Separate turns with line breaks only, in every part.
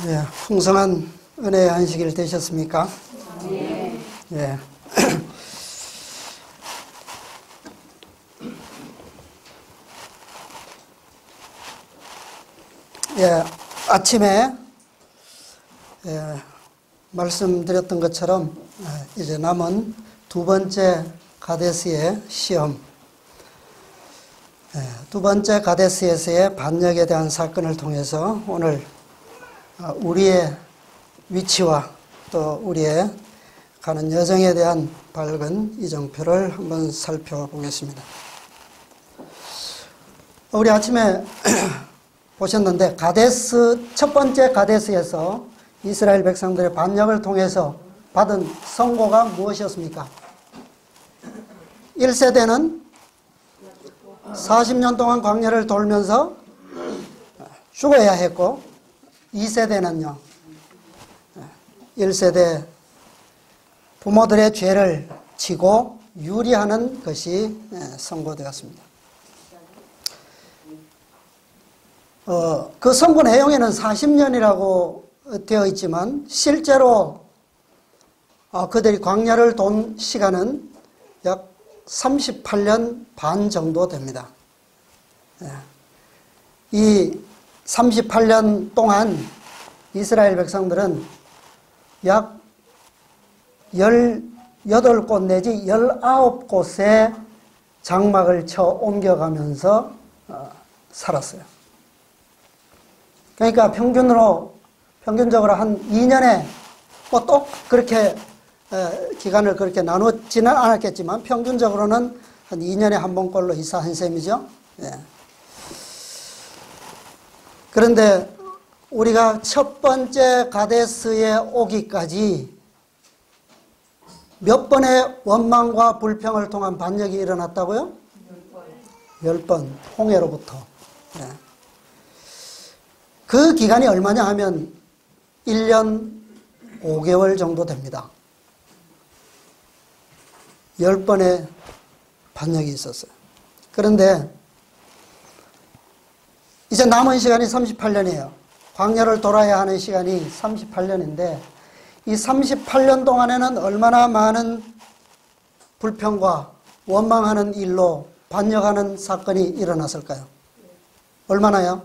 예, 풍성한 은혜의 안식일 되셨습니까?
네.
예. 예, 아침에 말씀드렸던 것처럼 이제 남은 두 번째 가데스의 시험, 두 번째 가데스에서의 반역에 대한 사건을 통해서 오늘 우리의 위치와 또 우리의 가는 여정에 대한 밝은 이정표를 한번 살펴보겠습니다. 우리 아침에 보셨는데 첫 번째 가데스에서 이스라엘 백성들의 반역을 통해서 받은 선고가 무엇이었습니까? 1세대는 40년 동안 광야를 돌면서 죽어야 했고 2세대는요. 1세대 부모들의 죄를 지고 유리하는 것이 선고되었습니다. 그 선고 내용에는 40년이라고 되어 있지만 실제로 그들이 광야를 돈 시간은 약 38년 반 정도 됩니다. 이 38년 동안 이스라엘 백성들은 약 18곳 내지 19곳에 장막을 쳐 옮겨가면서 살았어요. 그러니까 평균적으로 한 2년에 뭐 또 그렇게 기간을 그렇게 나누지는 않았겠지만 평균적으로는 한 2년에 한 번꼴로 이사한 셈이죠. 예. 그런데 우리가 첫 번째 가데스에 오기까지 몇 번의 원망과 불평을 통한 반역이 일어났다고요? 10번. 홍해로부터. 예. 그 기간이 얼마냐 하면 1년 5개월 정도 됩니다. 10번의 반역이 있었어요. 그런데 이제 남은 시간이 38년이에요. 광야를 돌아야 하는 시간이 38년인데 이 38년 동안에는 얼마나 많은 불평과 원망하는 일로 반역하는 사건이 일어났을까요? 얼마나요?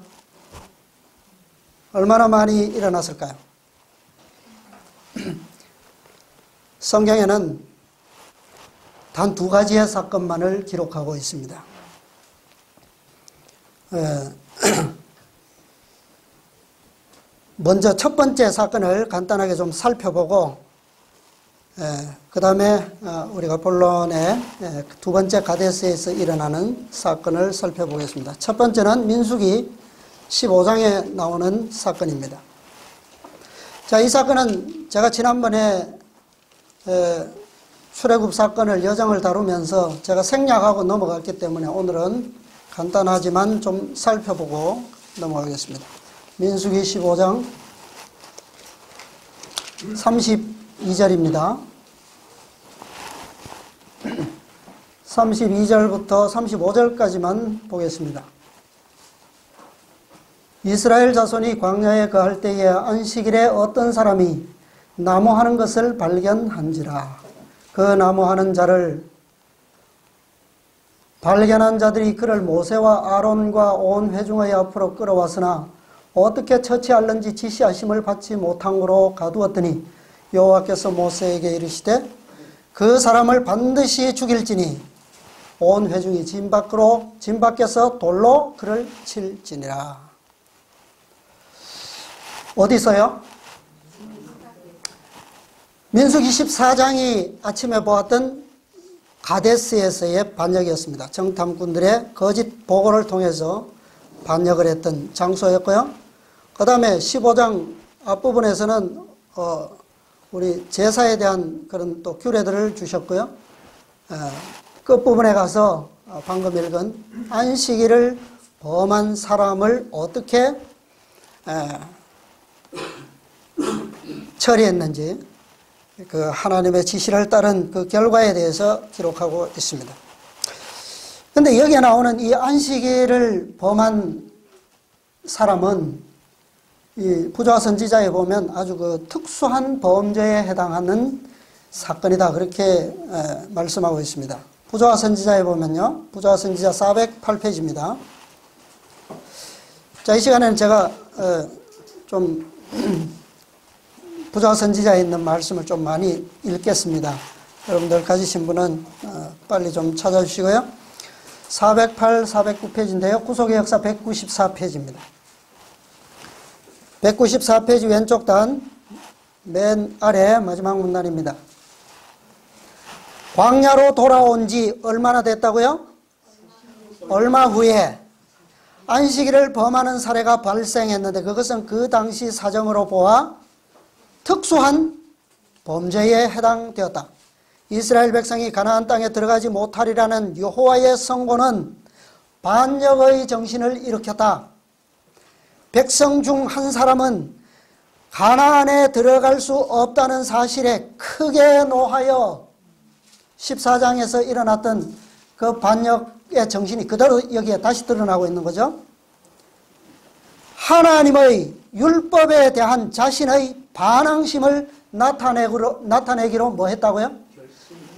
얼마나 많이 일어났을까요? 성경에는 단 2가지의 사건만을 기록하고 있습니다. 먼저 첫 번째 사건을 간단하게 좀 살펴보고 그 다음에 우리가 본론의 두 번째 가데스에서 일어나는 사건을 살펴보겠습니다. 첫 번째는 민수기 15장에 나오는 사건입니다. 자, 이 사건은 제가 지난번에 출애굽 사건을 여정을 다루면서 제가 생략하고 넘어갔기 때문에 오늘은 간단하지만 좀 살펴보고 넘어가겠습니다. 민수기 15장 32절입니다. 32절부터 35절까지만 보겠습니다. 이스라엘 자손이 광야에 거할 때에 안식일에 어떤 사람이 나무하는 것을 발견한지라. 그 나무하는 자를 발견한 자들이 그를 모세와 아론과 온 회중의 앞으로 끌어왔으나 어떻게 처치할는지 지시하심을 받지 못함으로 가두었더니 여호와께서 모세에게 이르시되 그 사람을 반드시 죽일지니 온 회중이 진 밖에서 돌로 그를 칠지니라. 어디서요? 민수기 14장이 아침에 보았던 가데스에서의 반역이었습니다. 정탐꾼들의 거짓 보고를 통해서 반역을 했던 장소였고요. 그 다음에 15장 앞부분에서는 우리 제사에 대한 그런 또 규례들을 주셨고요. 끝부분에 가서 방금 읽은 안식일을 범한 사람을 어떻게 처리했는지 그 하나님의 지시를 따른 그 결과에 대해서 기록하고 있습니다. 그런데 여기에 나오는 이 안식일을 범한 사람은 이 부조와 선지자에 보면 아주 그 특수한 범죄에 해당하는 사건이다. 그렇게 말씀하고 있습니다. 부조와 선지자에 보면요. 부조와 선지자 408페이지입니다. 자, 이 시간에는 제가 좀 부조와 선지자에 있는 말씀을 좀 많이 읽겠습니다. 여러분들 가지신 분은 빨리 좀 찾아주시고요. 408, 409페이지인데요. 구속의 역사 194페이지입니다. 194페이지 왼쪽 단 맨 아래 마지막 문단입니다. 광야로 돌아온 지 얼마나 됐다고요? 얼마 후에 안식일을 범하는 사례가 발생했는데 그것은 그 당시 사정으로 보아 특수한 범죄에 해당되었다. 이스라엘 백성이 가나안 땅에 들어가지 못하리라는 여호와의 선고는 반역의 정신을 일으켰다. 백성 중 한 사람은 가나안에 들어갈 수 없다는 사실에 크게 노하여 14장에서 일어났던 그 반역의 정신이 그대로 여기에 다시 드러나고 있는 거죠. 하나님의 율법에 대한 자신의 반항심을 나타내기로 뭐 했다고요?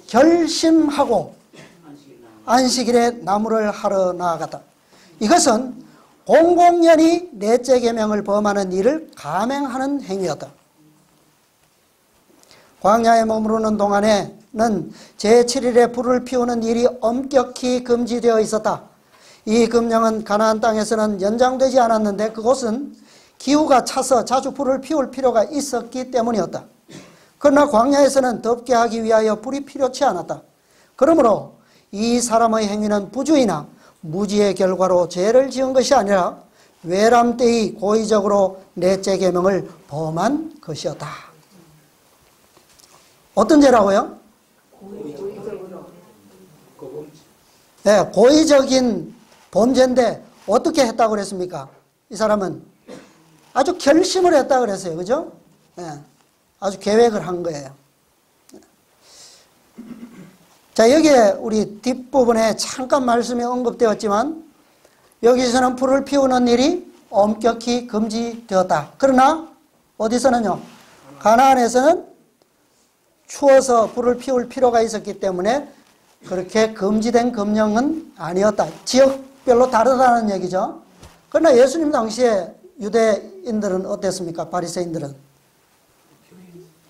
결심하고 안식일에 나무를 하러 나아갔다. 이것은 공공연히 넷째 계명을 범하는 일을 감행하는 행위였다. 광야에 머무르는 동안에는 제7일에 불을 피우는 일이 엄격히 금지되어 있었다. 이 금령은 가나안 땅에서는 연장되지 않았는데 그곳은 기후가 차서 자주 불을 피울 필요가 있었기 때문이었다. 그러나 광야에서는 덥게 하기 위하여 불이 필요치 않았다. 그러므로 이 사람의 행위는 부주의나 무지의 결과로 죄를 지은 것이 아니라 외람 때의 고의적으로 넷째 계명을 범한 것이었다. 어떤 죄라고요? 네, 고의적인 범죄인데 어떻게 했다고 그랬습니까? 이 사람은 아주 결심을 했다고 그랬어요. 그죠? 네, 아주 계획을 한 거예요. 자, 여기에 우리 뒷부분에 잠깐 말씀이 언급되었지만 여기서는 불을 피우는 일이 엄격히 금지되었다. 그러나 어디서는요? 가나안에서는 추워서 불을 피울 필요가 있었기 때문에 그렇게 금지된 금령은 아니었다. 지역별로 다르다는 얘기죠. 그러나 예수님 당시에 유대인들은 어땠습니까? 바리새인들은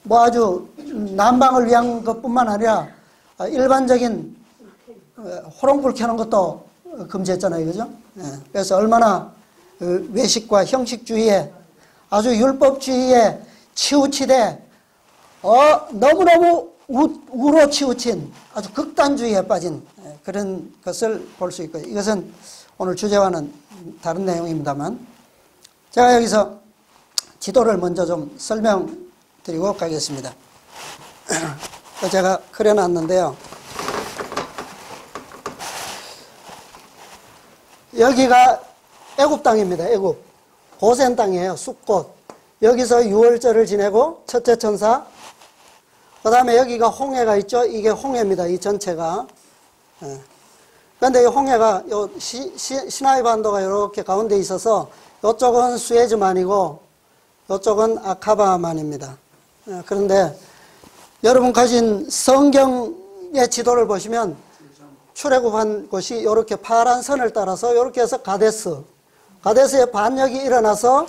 뭐 아주 남방을 위한 것뿐만 아니라 일반적인 호롱불 켜는 것도 금지했잖아요. 그죠? 그래서 얼마나 외식과 형식주의에 아주 율법주의에 치우치되 너무너무 우로 치우친 아주 극단주의에 빠진 그런 것을 볼 수 있고요. 이것은 오늘 주제와는 다른 내용입니다만 제가 여기서 지도를 먼저 좀 설명드리고 가겠습니다. 제가 그려놨는데요. 여기가 애굽 땅입니다. 애굽. 고센 땅이에요. 숲곳. 여기서 유월절을 지내고 첫째 천사. 그 다음에 여기가 홍해가 있죠. 이게 홍해입니다. 이 전체가. 그런데 이 홍해가 요 시나이 반도가 이렇게 가운데 있어서 이쪽은 수에즈만이고 이쪽은 아카바만입니다. 그런데 여러분 가진 성경의 지도를 보시면 출애굽한 곳이 이렇게 파란 선을 따라서 이렇게 해서 가데스에 반역이 일어나서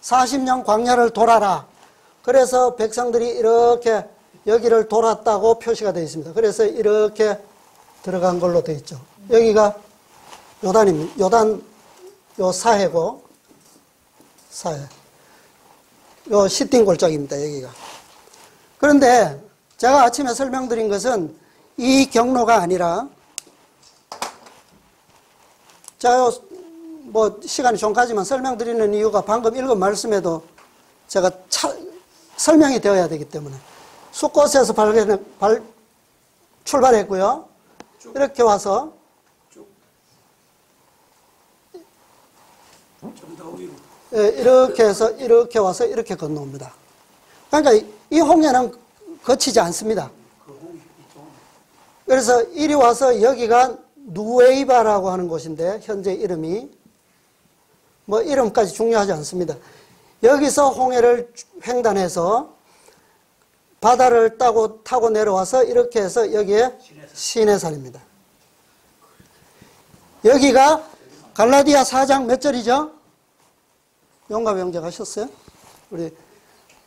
40년 광야를 돌아라. 그래서 백성들이 이렇게 여기를 돌았다고 표시가 되어 있습니다. 그래서 이렇게 들어간 걸로 되어 있죠. 여기가 요단입니다. 요단 요 사해고 사해. 요 시띵 골짜기입니다. 여기가. 그런데 제가 아침에 설명드린 것은 이 경로가 아니라 제가 뭐 시간이 좀 가지만 설명드리는 이유가 방금 읽은 말씀에도 제가 설명이 되어야 되기 때문에 숫곳에서 출발했고요. 이렇게 와서 이렇게 해서 이렇게 와서 이렇게 건너옵니다. 그러니까 이 홍해는 거치지 않습니다. 그래서 이리 와서 여기가 누에이바라고 하는 곳인데 현재 이름이 뭐 이름까지 중요하지 않습니다. 여기서 홍해를 횡단해서 바다를 타고 내려와서 이렇게 해서 여기에 시내산입니다. 여기가 갈라디아 4장 몇 절이죠? 용감 형제 가셨어요? 우리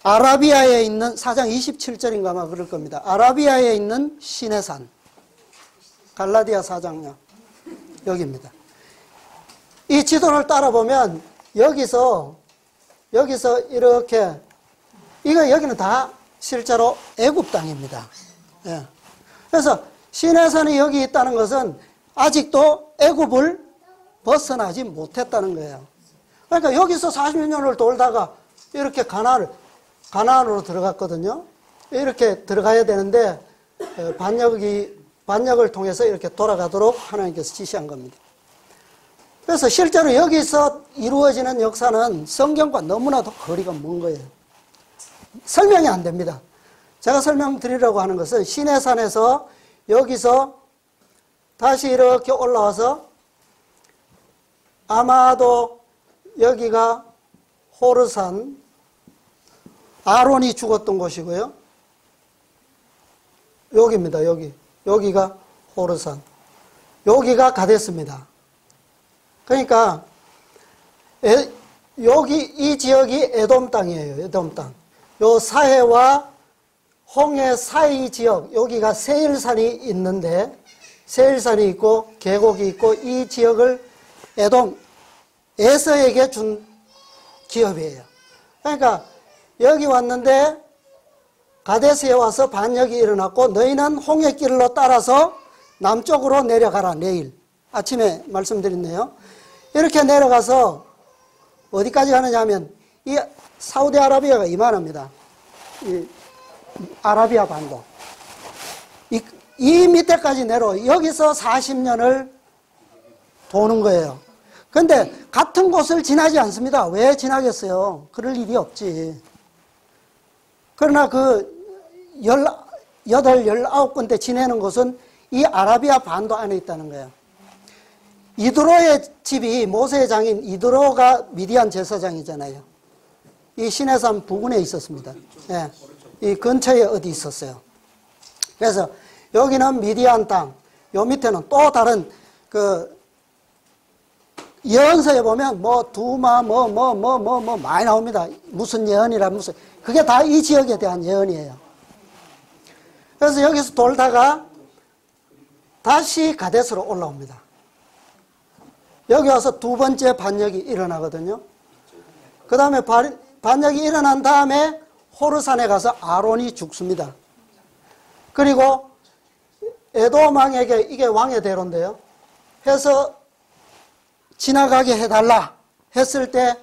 아라비아에 있는 4장 27절인가 아마 그럴 겁니다. 아라비아에 있는 시내산. 갈라디아 4장요. 여기입니다. 이 지도를 따라 보면 여기서 이렇게 여기는 다 실제로 애굽 땅입니다. 예. 그래서 시내산이 여기 있다는 것은 아직도 애굽을 벗어나지 못했다는 거예요. 그러니까 여기서 40년을 돌다가 이렇게 가나안으로 들어갔거든요. 이렇게 들어가야 되는데 반역을 통해서 이렇게 돌아가도록 하나님께서 지시한 겁니다. 그래서 실제로 여기서 이루어지는 역사는 성경과 너무나도 거리가 먼 거예요. 설명이 안 됩니다. 제가 설명드리려고 하는 것은 시내산에서 여기서 다시 이렇게 올라와서 아마도 여기가 호르산, 아론이 죽었던 곳이고요. 여기입니다. 여기가 호르산, 여기가 가데스입니다. 그러니까 이 지역이 에돔 땅이에요. 에돔 땅. 요 사해와 홍해 사이 지역, 여기가 세일산이 있는데 세일산이 있고 계곡이 있고 이 지역을 에돔, 에서에게 준 기업이에요. 그러니까 여기 왔는데 가데스에 와서 반역이 일어났고 너희는 홍해길로 따라서 남쪽으로 내려가라. 내일 아침에 말씀드렸네요. 이렇게 내려가서 어디까지 가느냐 하면 이 사우디아라비아가 이만합니다. 이 아라비아 반도. 이 밑에까지 여기서 40년을 도는 거예요. 근데 같은 곳을 지나지 않습니다. 왜 지나겠어요? 그럴 일이 없지. 그러나 그 19군데 지내는 곳은 이 아라비아 반도 안에 있다는 거예요. 이드로의 집이 모세의 장인 이드로가 미디안 제사장이잖아요. 이 시내산 부근에 있었습니다. 예, 이 근처에 어디 있었어요. 그래서 여기는 미디안 땅, 요 밑에는 또 다른 그 예언서에 보면 뭐 두마 많이 나옵니다. 무슨 예언이라 무슨 그게 다 이 지역에 대한 예언이에요. 그래서 여기서 돌다가 다시 가데스로 올라옵니다. 여기 와서 두 번째 반역이 일어나거든요. 그 다음에 반역이 일어난 다음에 호르산에 가서 아론이 죽습니다. 그리고 에돔 왕에게 이게 왕의 대로인데요. 해서 지나가게 해달라 했을 때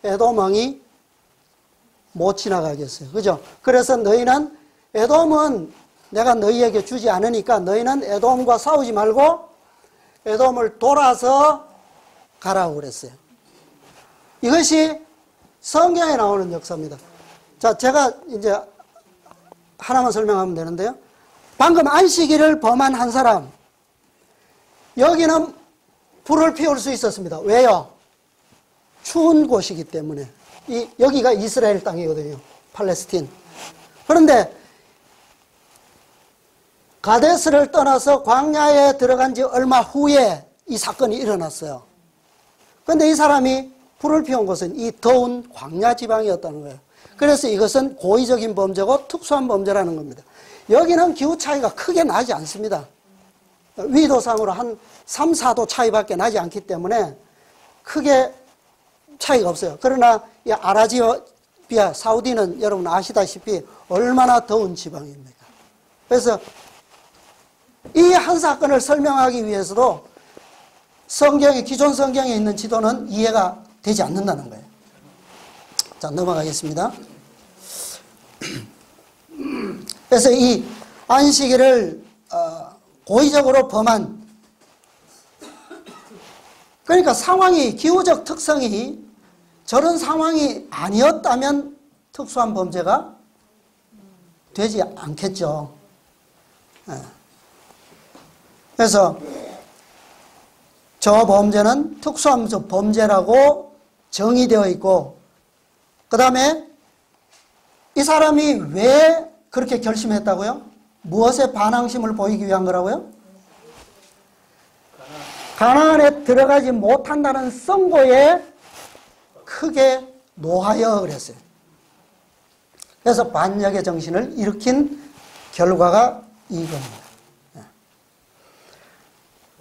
에돔 왕이 못 지나가게 했어요. 그죠? 그래서 너희는 에돔은 내가 너희에게 주지 않으니까 너희는 에돔과 싸우지 말고 에돔을 돌아서 가라고 그랬어요. 이것이 성경에 나오는 역사입니다. 자, 제가 이제 하나만 설명하면 되는데요. 방금 안식일을 범한 한 사람, 여기는 불을 피울 수 있었습니다. 왜요? 추운 곳이기 때문에. 여기가 이스라엘 땅이거든요. 팔레스틴. 그런데 가데스를 떠나서 광야에 들어간 지 얼마 후에 이 사건이 일어났어요. 그런데 이 사람이 불을 피운 곳은 이 더운 광야 지방이었다는 거예요. 그래서 이것은 고의적인 범죄고 특수한 범죄라는 겁니다. 여기는 기후 차이가 크게 나지 않습니다. 위도상으로 한 3, 4도 차이밖에 나지 않기 때문에 크게 차이가 없어요. 그러나 이 아라비아, 사우디는 여러분 아시다시피 얼마나 더운 지방입니까? 그래서 이 한 사건을 설명하기 위해서도 기존 성경에 있는 지도는 이해가 되지 않는다는 거예요. 자, 넘어가겠습니다. 그래서 이 안식일을 고의적으로 범한, 그러니까 기후적 특성이 저런 상황이 아니었다면 특수한 범죄가 되지 않겠죠. 그래서 저 범죄는 특수한 범죄라고 정의되어 있고, 그 다음에 이 사람이 왜 그렇게 결심했다고요? 무엇에 반항심을 보이기 위한 거라고요? 가나안에 들어가지 못한다는 선고에 크게 노하여 그랬어요. 그래서 반역의 정신을 일으킨 결과가 이겁니다.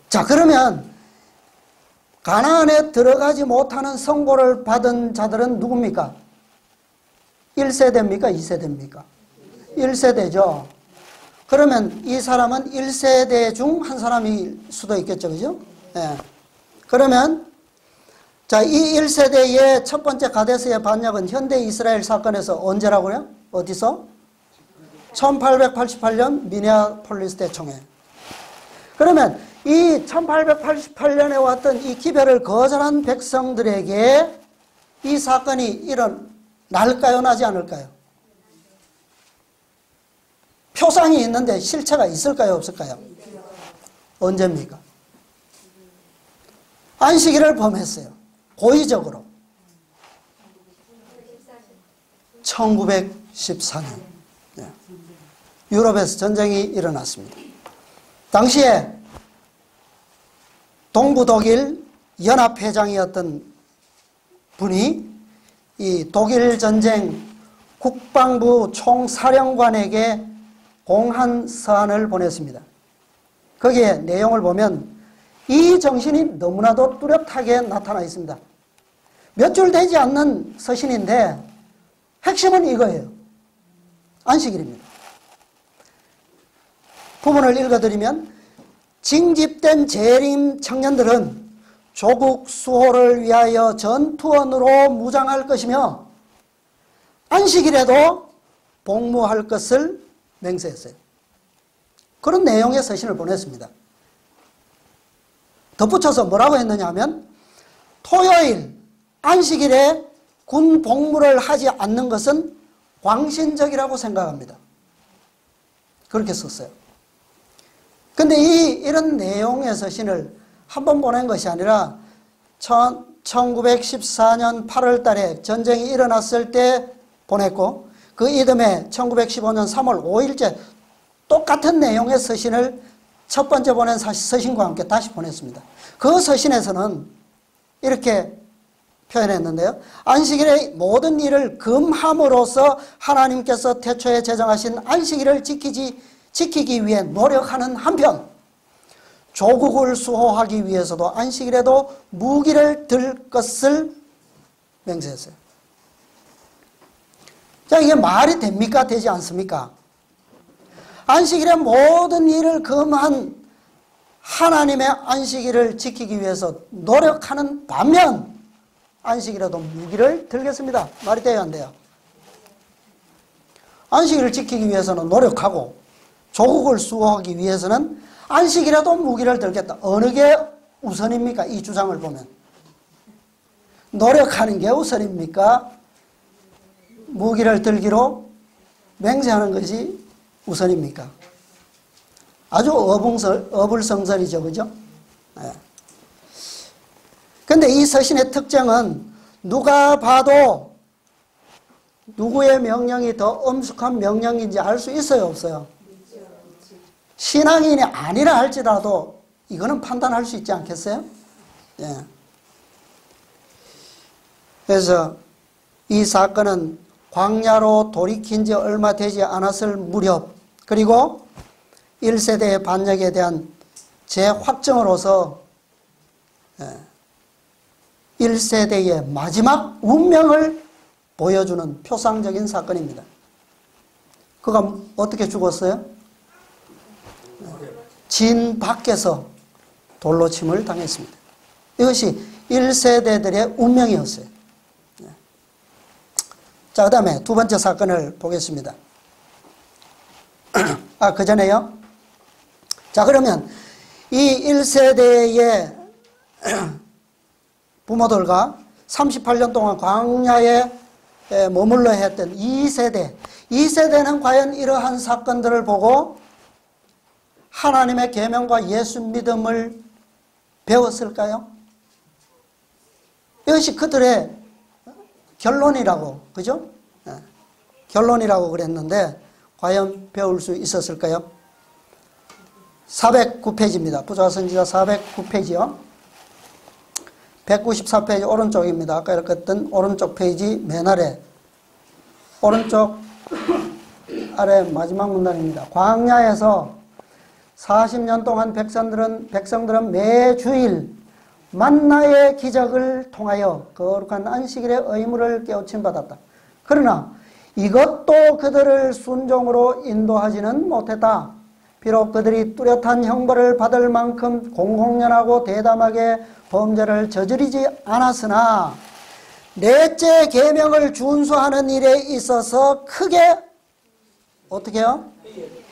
자, 그러면 가나안에 들어가지 못하는 선고를 받은 자들은 누굽니까? 1세대입니까? 2세대입니까? 1세대죠. 그러면 이 사람은 1세대 중 한 사람일 수도 있겠죠. 그죠? 예. 그러면 자, 이 1세대의 첫 번째 가데스의 반역은 현대 이스라엘 사건에서 언제라고요? 어디서? 1888년 미네아폴리스 대총회. 그러면 이 1888년에 왔던 이 기별을 거절한 백성들에게 이 사건이 일어날까요? 나지 않을까요? 표상이 있는데 실체가 있을까요? 없을까요? 언제입니까? 안식일을 범했어요. 고의적으로. 1914년. 유럽에서 전쟁이 일어났습니다. 당시에 동부 독일 연합회장이었던 분이 이 독일 전쟁 국방부 총사령관에게 공한 서한을 보냈습니다. 거기에 내용을 보면 이 정신이 너무나도 뚜렷하게 나타나 있습니다. 몇 줄 되지 않는 서신인데 핵심은 이거예요. 안식일입니다. 부분을 읽어드리면 징집된 재림 청년들은 조국 수호를 위하여 전투원으로 무장할 것이며 안식일에도 복무할 것을 맹세했어요. 그런 내용의 서신을 보냈습니다. 덧붙여서 뭐라고 했느냐 하면 토요일, 안식일에 군 복무를 하지 않는 것은 광신적이라고 생각합니다. 그렇게 썼어요. 근데 이런 내용의 서신을 한 번 보낸 것이 아니라 1914년 8월 달에 전쟁이 일어났을 때 보냈고 그 이듬해 1915년 3월 5일째 똑같은 내용의 서신을 첫 번째 보낸 서신과 함께 다시 보냈습니다. 그 서신에서는 이렇게 표현했는데요. 안식일의 모든 일을 금함으로써 하나님께서 태초에 제정하신 안식일을 지키기 위해 노력하는 한편 조국을 수호하기 위해서도 안식일에도 무기를 들 것을 맹세했어요. 자, 이게 말이 됩니까? 되지 않습니까? 안식일의 모든 일을 금한 하나님의 안식일을 지키기 위해서 노력하는 반면 안식일에도 무기를 들겠습니다. 말이 돼야 안 돼요? 안식일을 지키기 위해서는 노력하고 조국을 수호하기 위해서는 안식일에도 무기를 들겠다. 어느 게 우선입니까? 이 주장을 보면. 노력하는 게 우선입니까? 무기를 들기로 맹세하는 것이 우선입니까? 아주 어불성설이죠. 그죠? 네. 근데 이 서신의 특징은 누가 봐도 누구의 명령이 더 엄숙한 명령인지 알 수 있어요? 없어요? 신앙인이 아니라 할지라도 이거는 판단할 수 있지 않겠어요? 예. 그래서 이 사건은 광야로 돌이킨 지 얼마 되지 않았을 무렵 그리고 1세대의 반역에 대한 재확정으로서 1세대의 마지막 운명을 보여주는 표상적인 사건입니다. 그가 어떻게 죽었어요? 진 밖에서 돌로 침을 당했습니다. 이것이 1세대들의 운명이었어요. 자, 그 다음에 두 번째 사건을 보겠습니다. 그 전에요. 자, 그러면 이 1세대의 부모들과 38년 동안 광야에 머물러 했던 2세대는 과연 이러한 사건들을 보고 하나님의 계명과 예수 믿음을 배웠을까요? 이것이 그들의 결론이라고, 그죠? 예. 결론이라고 그랬는데 과연 배울 수 있었을까요? 409페이지입니다. 부자선지자 409페이지요. 194페이지 오른쪽입니다. 아까 이렇게 했던 오른쪽 페이지 맨 아래, 오른쪽 아래 마지막 문단입니다. 광야에서 40년 동안 백성들은 매주일 만나의 기적을 통하여 거룩한 안식일의 의무를 깨우침 받았다. 그러나 이것도 그들을 순종으로 인도하지는 못했다. 비록 그들이 뚜렷한 형벌을 받을 만큼 공공연하고 대담하게 범죄를 저지르지 않았으나 넷째 계명을 준수하는 일에 있어서 크게 어떻게 해요?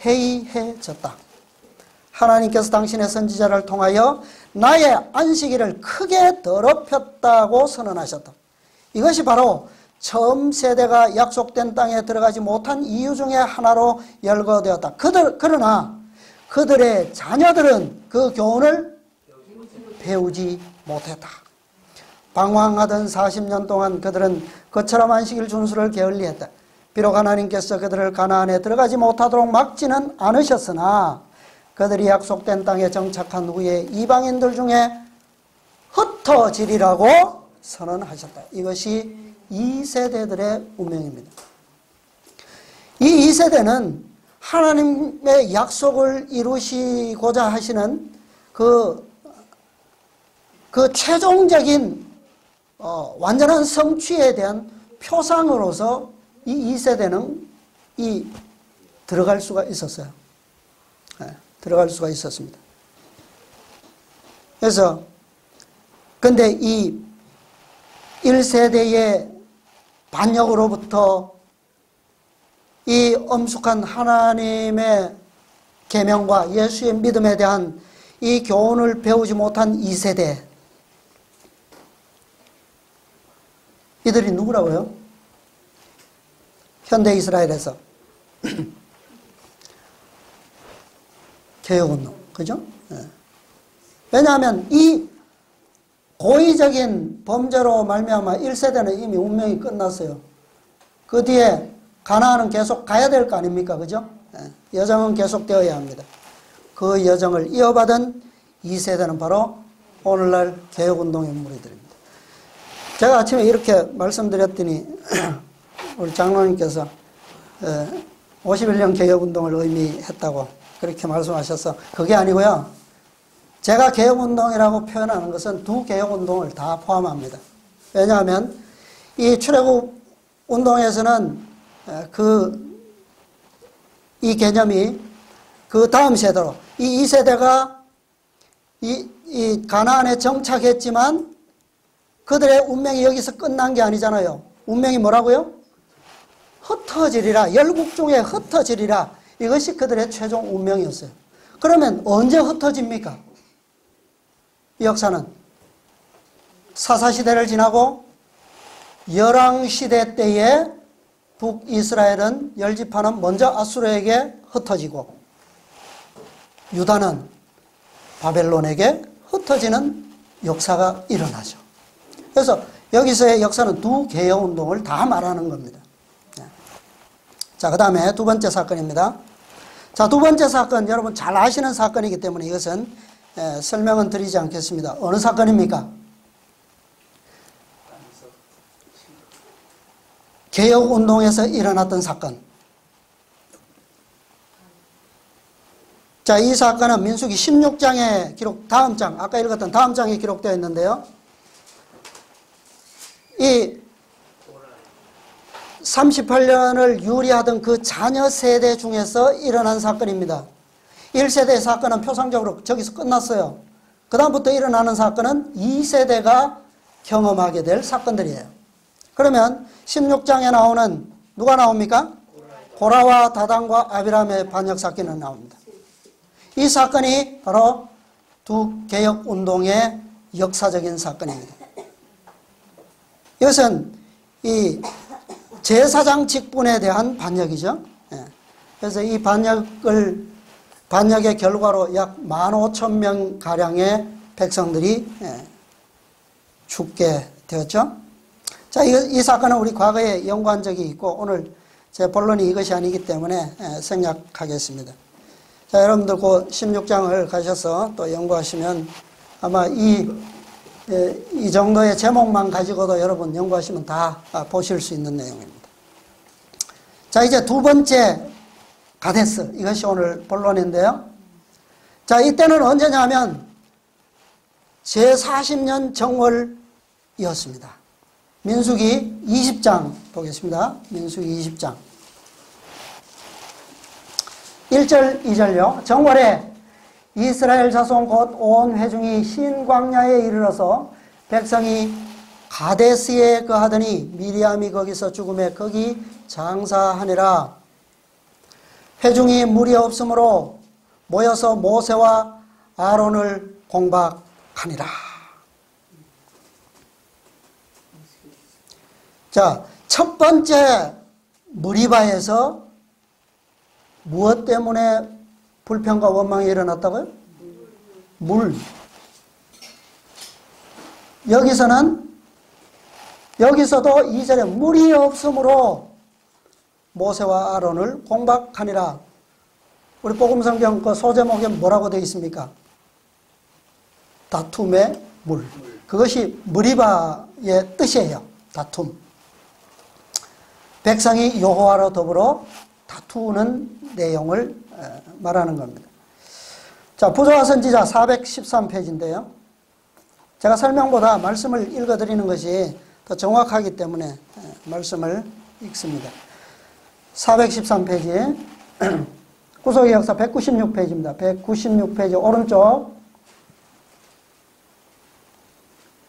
해이해졌다. 하나님께서 당신의 선지자를 통하여 나의 안식일을 크게 더럽혔다고 선언하셨다. 이것이 바로 처음 세대가 약속된 땅에 들어가지 못한 이유 중에 하나로 열거되었다. 그러나 그들의 자녀들은 그 교훈을 배우지 못했다. 방황하던 40년 동안 그들은 그처럼 안식일 준수를 게을리했다. 비록 하나님께서 그들을 가나안에 들어가지 못하도록 막지는 않으셨으나 그들이 약속된 땅에 정착한 후에 이방인들 중에 흩어지리라고 선언하셨다. 이것이 2세대들의 운명입니다. 이 2세대는 하나님의 약속을 이루시고자 하시는 그 최종적인 완전한 성취에 대한 표상으로서 이 2세대는 들어갈 수가 있었어요. 들어갈 수가 있었습니다. 그래서 근데 이 1세대의 반역으로부터 이 엄숙한 하나님의 계명과 예수의 믿음에 대한 이 교훈을 배우지 못한 2세대, 이들이 누구라고요? 현대 이스라엘에서 개혁운동, 그죠? 왜냐하면 이 고의적인 범죄로 말미암아 1세대는 이미 운명이 끝났어요. 그 뒤에 가나안은 계속 가야 될 거 아닙니까? 그죠? 여정은 계속되어야 합니다. 그 여정을 이어받은 2세대는 바로 오늘날 개혁운동의 무리들입니다. 제가 아침에 이렇게 말씀드렸더니 우리 장로님께서 51년 개혁운동을 의미했다고 그렇게 말씀하셔서 그게 아니고요. 제가 개혁운동이라고 표현하는 것은 두 개혁운동을 다 포함합니다. 왜냐하면 이 출애굽 운동에서는 이 개념이 그 다음 세대로 이 2세대가 이 가나안에 정착했지만 그들의 운명이 여기서 끝난 게 아니잖아요. 운명이 뭐라고요? 흩어지리라. 열국 중에 흩어지리라. 이것이 그들의 최종 운명이었어요. 그러면 언제 흩어집니까? 이 역사는 사사시대를 지나고 열왕시대 때에 북이스라엘은 열지파는 먼저 아수르에게 흩어지고 유다는 바벨론에게 흩어지는 역사가 일어나죠. 그래서 여기서의 역사는 두 개혁운동을 다 말하는 겁니다. 자, 그 다음에 두 번째 사건입니다. 자, 두 번째 사건 여러분 잘 아시는 사건이기 때문에 이것은 설명은 드리지 않겠습니다. 어느 사건입니까? 개혁운동에서 일어났던 사건. 자, 이 사건은 민수기 16장에 다음 장, 아까 읽었던 다음 장에 기록되어 있는데요. 이 38년을 유리하던 그 자녀 세대 중에서 일어난 사건입니다. 1세대 사건은 표상적으로 저기서 끝났어요. 그 다음부터 일어나는 사건은 2세대가 경험하게 될 사건들이에요. 그러면 16장에 나오는 누가 나옵니까? 고라와 다단과 아비람의 반역 사건이 나옵니다. 이 사건이 바로 두 개혁운동의 역사적인 사건입니다. 이것은 이 제사장 직분에 대한 반역이죠. 그래서 이 반역의 결과로 약 15,000명 가량의 백성들이 죽게 되었죠. 자, 이 사건은 우리 과거에 연구한 적이 있고 오늘 제 본론이 이것이 아니기 때문에 생략하겠습니다. 자, 여러분들 그 16장을 가셔서 또 연구하시면 아마 이 정도의 제목만 가지고도 여러분 연구하시면 다 보실 수 있는 내용입니다. 자, 이제 두 번째 가데스, 이것이 오늘 본론인데요. 자, 이때는 언제냐면 제40년 정월이었습니다. 민수기 20장 보겠습니다. 민수기 20장 1절 2절요. 정월에 이스라엘 자손 곧 온 회중이 신 광야에 이르러서 백성이 가데스에 거하더니 미리암이 거기서 죽음에 거기 장사하니라. 회중이 무리 없으므로 모여서 모세와 아론을 공박하니라. 자, 첫 번째 무리바에서 무엇 때문에 불평과 원망이 일어났다고요? 물. 여기서도 2절에 물이 없으므로 모세와 아론을 공박하니라. 우리 복음성경 그 소제목에 뭐라고 되어 있습니까? 다툼의 물. 그것이 무리바의 뜻이에요. 다툼. 백성이 여호와로 더불어 다투는 내용을 말하는 겁니다. 자, 부조화 선지자 413페이지인데요. 제가 설명보다 말씀을 읽어드리는 것이 더 정확하기 때문에 말씀을 읽습니다. 413페이지 구속의 역사 196페이지입니다. 196페이지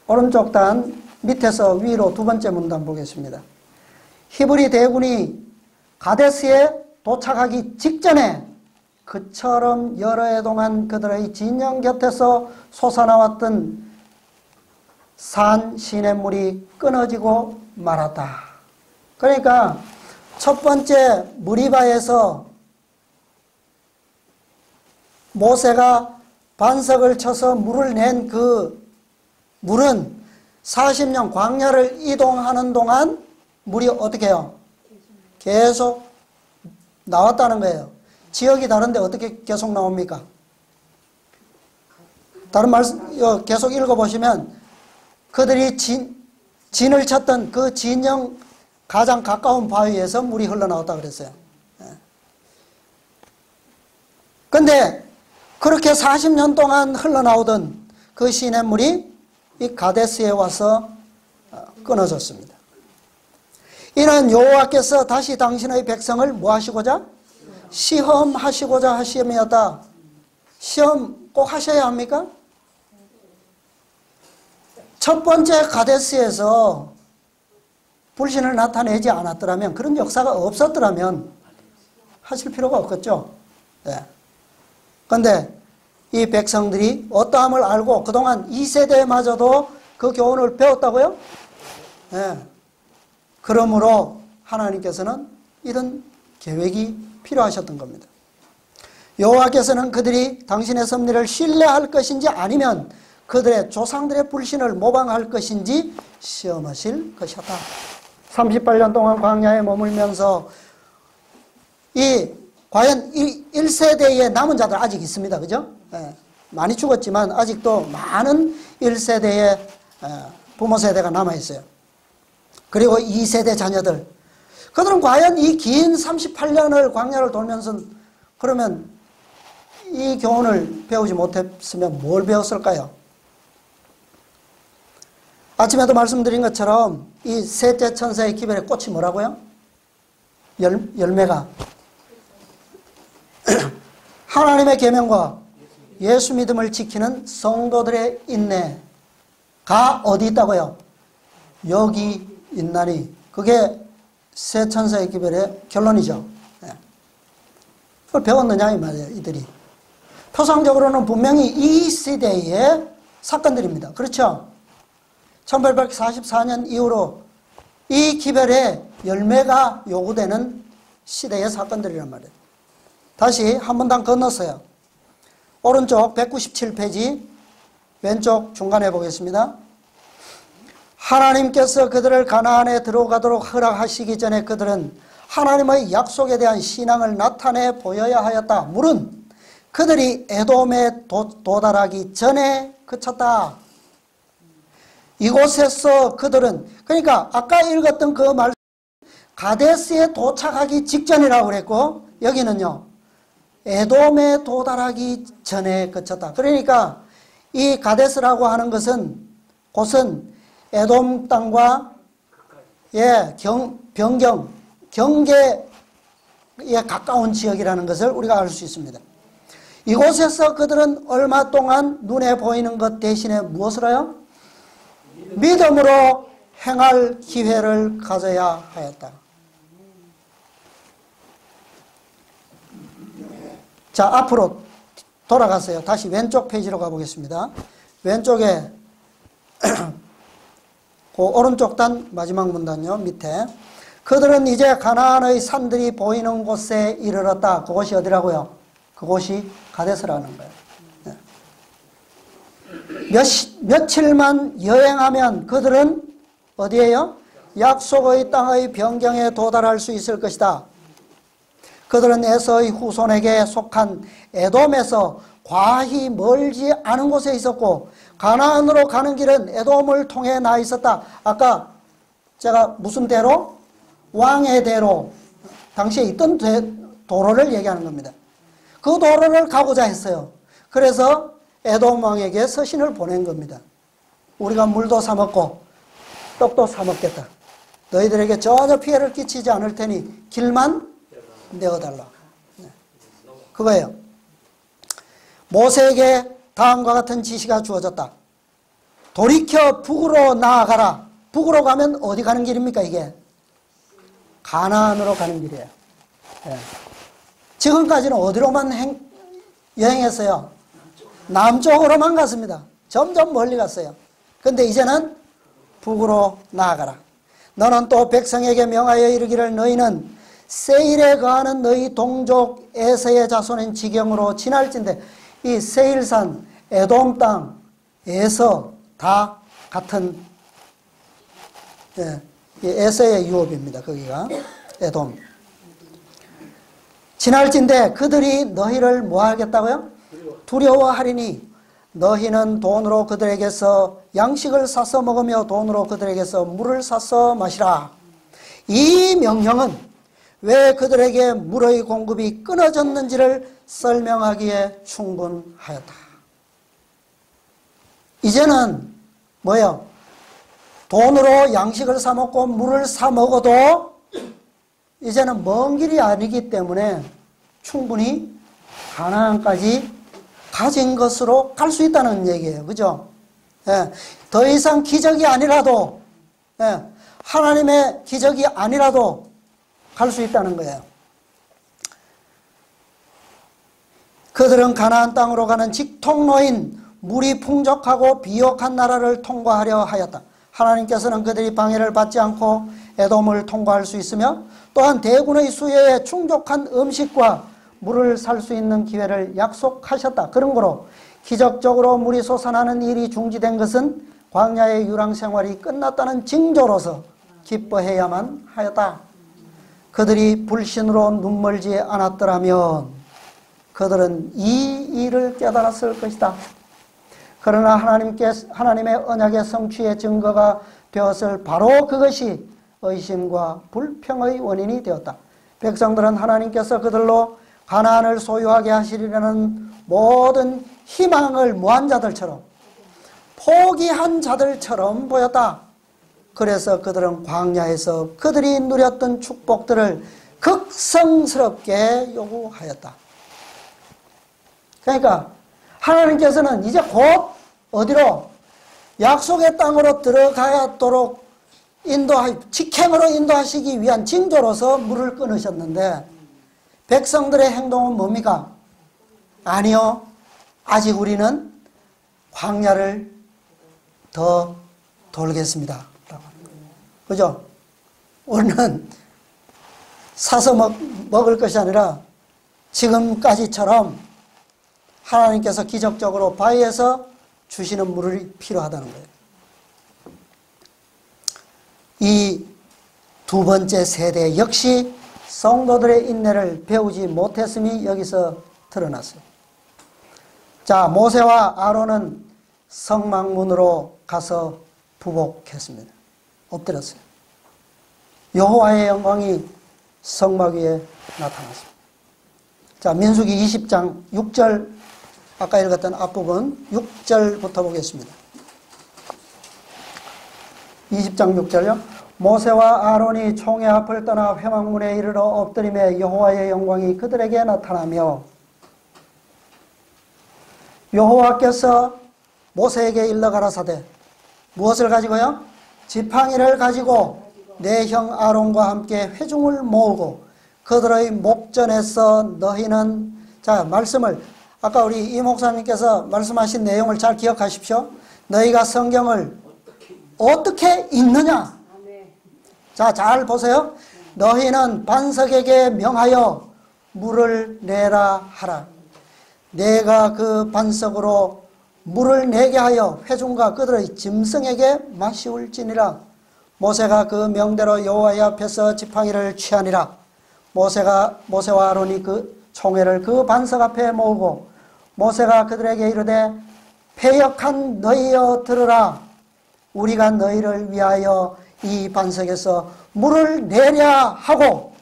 오른쪽 단 밑에서 위로 두 번째 문단 보겠습니다. 히브리 대군이 가데스에 도착하기 직전에 그처럼 여러 해 동안 그들의 진영 곁에서 솟아나왔던 산 시냇물이 끊어지고 말았다. 그러니까 첫 번째 무리바에서 모세가 반석을 쳐서 물을 낸 그 물은 40년 광야를 이동하는 동안 물이 어떻게 해요? 계속 나왔다는 거예요. 지역이 다른데 어떻게 계속 나옵니까? 다른 말씀 계속 읽어보시면 그들이 진을 쳤던 그 진영 가장 가까운 바위에서 물이 흘러나왔다 그랬어요. 그런데 그렇게 40년 동안 흘러나오던 그 시냇물이 이 가데스에 와서 끊어졌습니다. 이는 여호와께서 다시 당신의 백성을 뭐 하시고자? 시험하시고자 하심이었다. 시험 꼭 하셔야 합니까? 첫 번째 가데스에서 불신을 나타내지 않았더라면, 그런 역사가 없었더라면 하실 필요가 없겠죠. 그런데 이 백성들이 어떠함을 알고 그동안 2세대마저도 그 교훈을 배웠다고요? 그러므로 하나님께서는 이런 계획이 필요하셨던 겁니다. 여호와께서는 그들이 당신의 섭리를 신뢰할 것인지 아니면 그들의 조상들의 불신을 모방할 것인지 시험하실 것이었다. 38년 동안 광야에 머물면서 과연 1세대의 남은 자들 아직 있습니다. 그죠? 많이 죽었지만 아직도 많은 1세대의 부모 세대가 남아있어요. 그리고 2세대 자녀들. 그들은 과연 이 긴 38년을 광야를 돌면서 그러면 이 교훈을 배우지 못했으면 뭘 배웠을까요? 아침에도 말씀드린 것처럼 이 셋째 천사의 기별의 꽃이 뭐라고요? 열매가 하나님의 계명과 예수 믿음을 지키는 성도들의 인내가 어디 있다고요? 여기 있나니. 그게 세 천사의 기별의 결론이죠. 그걸 배웠느냐 이 말이에요. 이들이 표상적으로는 분명히 이 시대의 사건들입니다. 그렇죠? 1844년 이후로 이 기별의 열매가 요구되는 시대의 사건들이란 말이에요. 다시 한 문단 건넜어요. 오른쪽 197페이지 왼쪽 중간에 보겠습니다. 하나님께서 그들을 가나안에 들어가도록 허락하시기 전에 그들은 하나님의 약속에 대한 신앙을 나타내 보여야 하였다. 물은 그들이 에돔에 도달하기 전에 그쳤다. 이곳에서 그들은, 그러니까 아까 읽었던 그 말씀, 가데스에 도착하기 직전이라고 그랬고, 여기는요 에돔에 도달하기 전에 그쳤다. 그러니까 이 가데스라고 하는 것은, 곳은 에돔 땅과 경계에 가까운 지역이라는 것을 우리가 알 수 있습니다. 이곳에서 그들은 얼마 동안 눈에 보이는 것 대신에 무엇을 해요? 믿음으로 행할 기회를 가져야 하였다. 자, 앞으로 돌아가세요. 다시 왼쪽 페이지로 가보겠습니다. 왼쪽에 그 오른쪽 단 마지막 문단요, 밑에. 그들은 이제 가나안의 산들이 보이는 곳에 이르렀다. 그곳이 어디라고요? 그곳이 가데스라는 거예요. 며칠만 여행하면 그들은 어디에요? 약속의 땅의 변경에 도달할 수 있을 것이다. 그들은 에서의 후손에게 속한 에돔에서 과히 멀지 않은 곳에 있었고 가나안으로 가는 길은 에돔을 통해 나 있었다. 아까 제가 무슨 대로? 왕의 대로, 당시에 있던 도로를 얘기하는 겁니다. 그 도로를 가고자 했어요. 그래서 에돔 왕에게 서신을 보낸 겁니다. 우리가 물도 사먹고 떡도 사먹겠다. 너희들에게 전혀 피해를 끼치지 않을 테니 길만 내어달라. 그거예요. 모세에게 다음과 같은 지시가 주어졌다. 돌이켜 북으로 나아가라. 북으로 가면 어디 가는 길입니까 이게? 가나안으로 가는 길이에요. 지금까지는 어디로만 여행했어요? 남쪽으로만 갔습니다. 점점 멀리 갔어요. 근데 이제는 북으로 나아가라. 너는 또 백성에게 명하여 이르기를 너희는 세일에 거하는 너희 동족 에서의 자손인 지경으로 지날진대. 이 세일산 에돔 땅에서 다 같은 에서의 유업입니다. 거기가 에돔. 지날진대 그들이 너희를 뭐 하겠다고요? 두려워하리니 너희는 돈으로 그들에게서 양식을 사서 먹으며 돈으로 그들에게서 물을 사서 마시라. 이 명령은 왜 그들에게 물의 공급이 끊어졌는지를 설명하기에 충분하였다. 이제는 뭐예요? 돈으로 양식을 사 먹고 물을 사 먹어도 이제는 먼 길이 아니기 때문에 충분히 가나안까지 가진 것으로 갈 수 있다는 얘기예요. 그죠? 더 이상 기적이 아니라도, 하나님의 기적이 아니라도 갈 수 있다는 거예요. 그들은 가나안 땅으로 가는 직통로인 물이 풍족하고 비옥한 나라를 통과하려 하였다. 하나님께서는 그들이 방해를 받지 않고 에돔을 통과할 수 있으며 또한 대군의 수요에 충족한 음식과 물을 살 수 있는 기회를 약속하셨다. 그런 거로 기적적으로 물이 솟아나는 일이 중지된 것은 광야의 유랑생활이 끝났다는 징조로서 기뻐해야만 하였다. 그들이 불신으로 눈멀지 않았더라면 그들은 이 일을 깨달았을 것이다. 그러나 하나님의 언약의 성취의 증거가 되었을 바로 그것이 의심과 불평의 원인이 되었다. 백성들은 하나님께서 그들로 가나안을 소유하게 하시리라는 모든 희망을 무한 자들처럼, 포기한 자들처럼 보였다. 그래서 그들은 광야에서 그들이 누렸던 축복들을 극성스럽게 요구하였다. 그러니까 하나님께서는 이제 곧 어디로? 약속의 땅으로 들어가도록 직행으로 인도하시기 위한 징조로서 물을 끊으셨는데 백성들의 행동은 뭡니까? 아니요. 아직 우리는 광야를 더 돌겠습니다. 그죠? 우리는 사서 먹을 것이 아니라 지금까지처럼 하나님께서 기적적으로 바위에서 주시는 물이 필요하다는 거예요. 이 두 번째 세대 역시 성도들의 인내를 배우지 못했음이 여기서 드러났어요. 자, 모세와 아론은 성막문으로 가서 부복했습니다. 엎드렸어요. 여호와의 영광이 성막 위에 나타났습니다. 자, 민수기 20장 6절, 아까 읽었던 앞부분 6절부터 보겠습니다. 20장 6절요. 모세와 아론이 총회 앞을 떠나 회막문에 이르러 엎드리매 여호와의 영광이 그들에게 나타나며 여호와께서 모세에게 일러 가라사대 무엇을 가지고요? 지팡이를 가지고 내 형 아론과 함께 회중을 모으고 그들의 목전에서 너희는, 자, 말씀을 아까 우리 이 목사님께서 말씀하신 내용을 잘 기억하십시오. 너희가 성경을 어떻게 읽느냐? 자, 잘 보세요. 너희는 반석에게 명하여 물을 내라 하라. 내가 그 반석으로 물을 내게 하여 회중과 그들의 짐승에게 마시울지니라. 모세가 그 명대로 여호와의 앞에서 지팡이를 취하니라. 모세와 아론이 그 총회를 그 반석 앞에 모으고 모세가 그들에게 이르되 패역한 너희여 들으라. 우리가 너희를 위하여 이 반석에서 물을 내랴 하고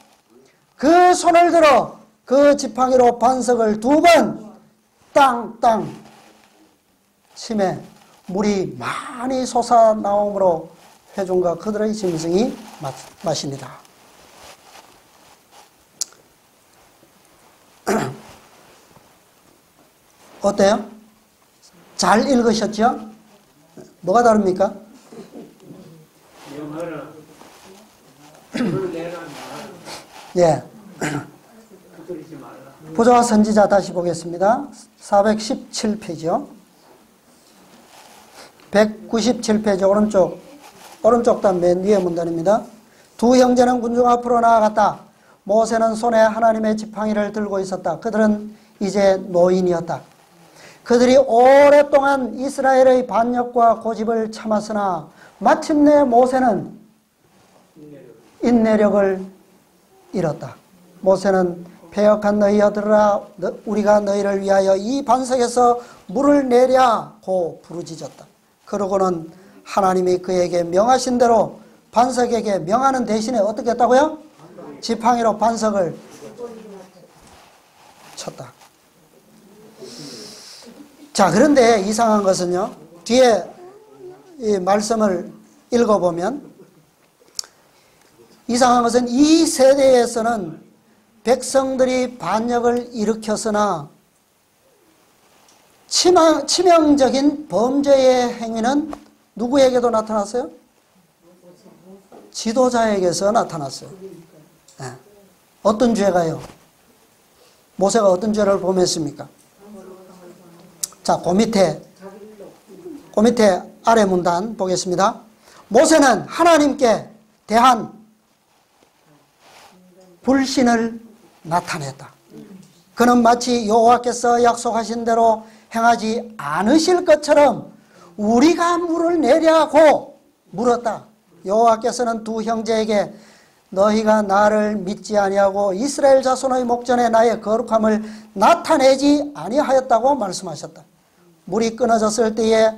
그 손을 들어 그 지팡이로 반석을 두 번 땅땅 치매 물이 많이 솟아나오므로 회중과 그들의 짐승이 마십니다. 어때요? 잘 읽으셨죠? 뭐가 다릅니까? 예. 부조와 선지자 다시 보겠습니다. 417페이지요. 197페이지 오른쪽 단 맨 위에 문단입니다. 두 형제는 군중 앞으로 나아갔다. 모세는 손에 하나님의 지팡이를 들고 있었다. 그들은 이제 노인이었다. 그들이 오랫동안 이스라엘의 반역과 고집을 참았으나 마침내 모세는 인내력을 잃었다. 모세는 패역한 너희여 들으라. 우리가 너희를 위하여 이 반석에서 물을 내랴고 부르짖었다. 그러고는 하나님이 그에게 명하신 대로 반석에게 명하는 대신에 어떻게 했다고요? 지팡이로 반석을 쳤다. 자, 그런데 이상한 것은요, 뒤에 이 말씀을 읽어보면 이상한 것은 이 세대에서는 백성들이 반역을 일으켰으나 치명적인 범죄의 행위는 누구에게도 나타났어요? 지도자에게서 나타났어요. 네. 어떤 죄가요? 모세가 어떤 죄를 범했습니까? 자, 그 밑에 아래 문단 보겠습니다. 모세는 하나님께 대한 불신을 나타냈다. 그는 마치 여호와께서 약속하신 대로 행하지 않으실 것처럼 우리가 물을 내려고 물었다. 여호와께서는 두 형제에게 너희가 나를 믿지 아니하고 이스라엘 자손의 목전에 나의 거룩함을 나타내지 아니하였다고 말씀하셨다. 물이 끊어졌을 때에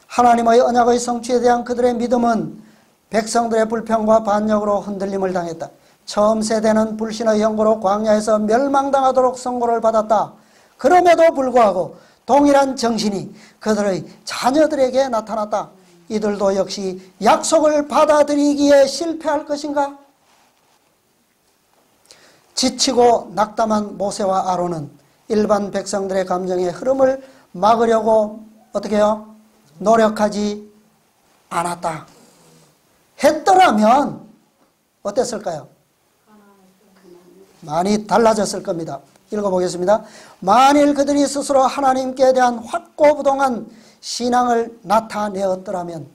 하나님의 언약의 성취에 대한 그들의 믿음은 백성들의 불평과 반역으로 흔들림을 당했다. 처음 세대는 불신의 형고로 광야에서 멸망당하도록 선고를 받았다. 그럼에도 불구하고 동일한 정신이 그들의 자녀들에게 나타났다. 이들도 역시 약속을 받아들이기에 실패할 것인가? 지치고 낙담한 모세와 아론은 일반 백성들의 감정의 흐름을 막으려고 어떻게 해요? 노력하지 않았다. 했더라면 어땠을까요? 많이 달라졌을 겁니다. 읽어보겠습니다. 만일 그들이 스스로 하나님께 대한 확고부동한 신앙을 나타내었더라면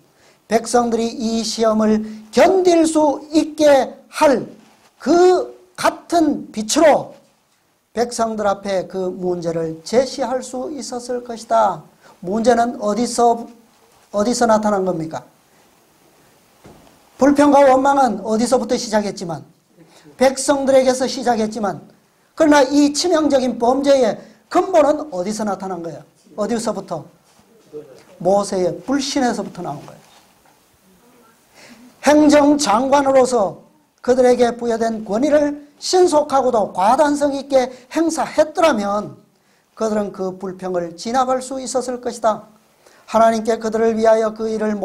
백성들이 이 시험을 견딜 수 있게 할 그 같은 빛으로 백성들 앞에 그 문제를 제시할 수 있었을 것이다. 문제는 어디서 나타난 겁니까? 불평과 원망은 어디서부터 시작했지만, 백성들에게서 시작했지만, 그러나 이 치명적인 범죄의 근본은 어디서 나타난 거예요? 어디서부터? 모세의 불신에서부터 나온 거예요. 행정장관으로서 그들에게 부여된 권위를 신속하고도 과단성 있게 행사했더라면 그들은 그 불평을 진압할 수 있었을 것이다. 하나님께 그들을 위하여 그 일을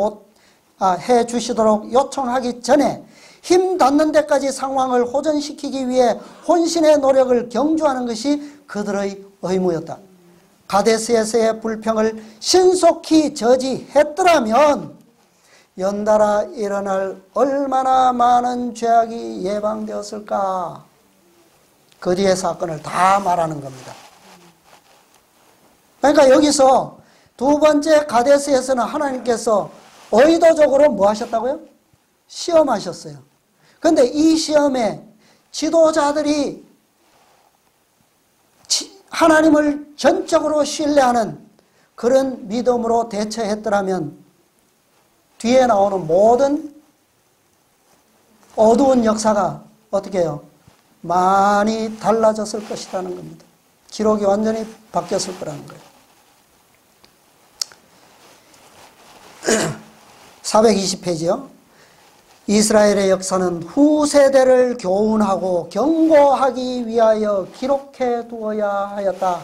해 주시도록 요청하기 전에 힘 닿는 데까지 상황을 호전시키기 위해 혼신의 노력을 경주하는 것이 그들의 의무였다. 가데스에서의 불평을 신속히 저지했더라면 연달아 일어날 얼마나 많은 죄악이 예방되었을까. 그 뒤의 사건을 다 말하는 겁니다. 그러니까 여기서 두 번째 가데스에서는 하나님께서 의도적으로 뭐 하셨다고요? 시험하셨어요. 그런데 이 시험에 지도자들이 하나님을 전적으로 신뢰하는 그런 믿음으로 대처했더라면 뒤에 나오는 모든 어두운 역사가 어떻게 해요? 많이 달라졌을 것이라는 겁니다. 기록이 완전히 바뀌었을 거라는 거예요. 420페이지요. 이스라엘의 역사는 후세대를 교훈하고 경고하기 위하여 기록해 두어야 하였다.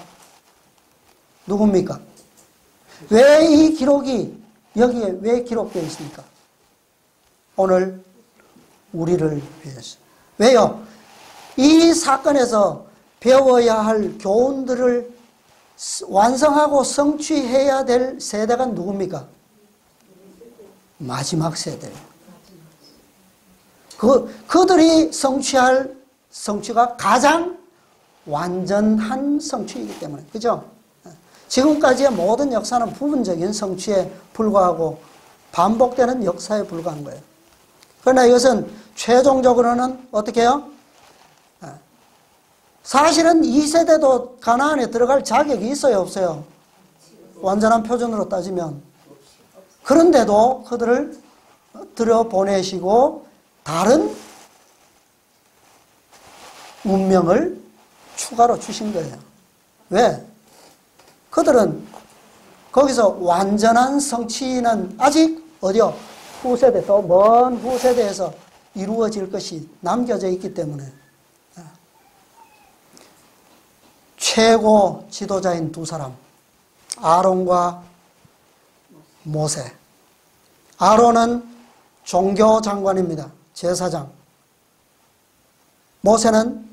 누굽니까? 왜 이 기록이 여기에 왜 기록되어 있습니까? 오늘 우리를 위해서. 왜요? 이 사건에서 배워야 할 교훈들을 완성하고 성취해야 될 세대가 누굽니까? 마지막 세대예요. 그들이 성취할 성취가 가장 완전한 성취이기 때문에. 그죠? 지금까지의 모든 역사는 부분적인 성취에 불과하고 반복되는 역사에 불과한 거예요. 그러나 이것은 최종적으로는 어떻게 해요? 사실은 2세대도 가나안에 들어갈 자격이 있어요, 없어요? 완전한 표준으로 따지면. 그런데도 그들을 들여보내시고 다른 운명을 추가로 주신 거예요. 왜? 그들은 거기서 완전한 성취는 아직 어디요? 후세대, 더 먼 후세대에서 이루어질 것이 남겨져 있기 때문에 최고 지도자인 두 사람, 아론과 모세. 아론은 종교장관입니다. 제사장. 모세는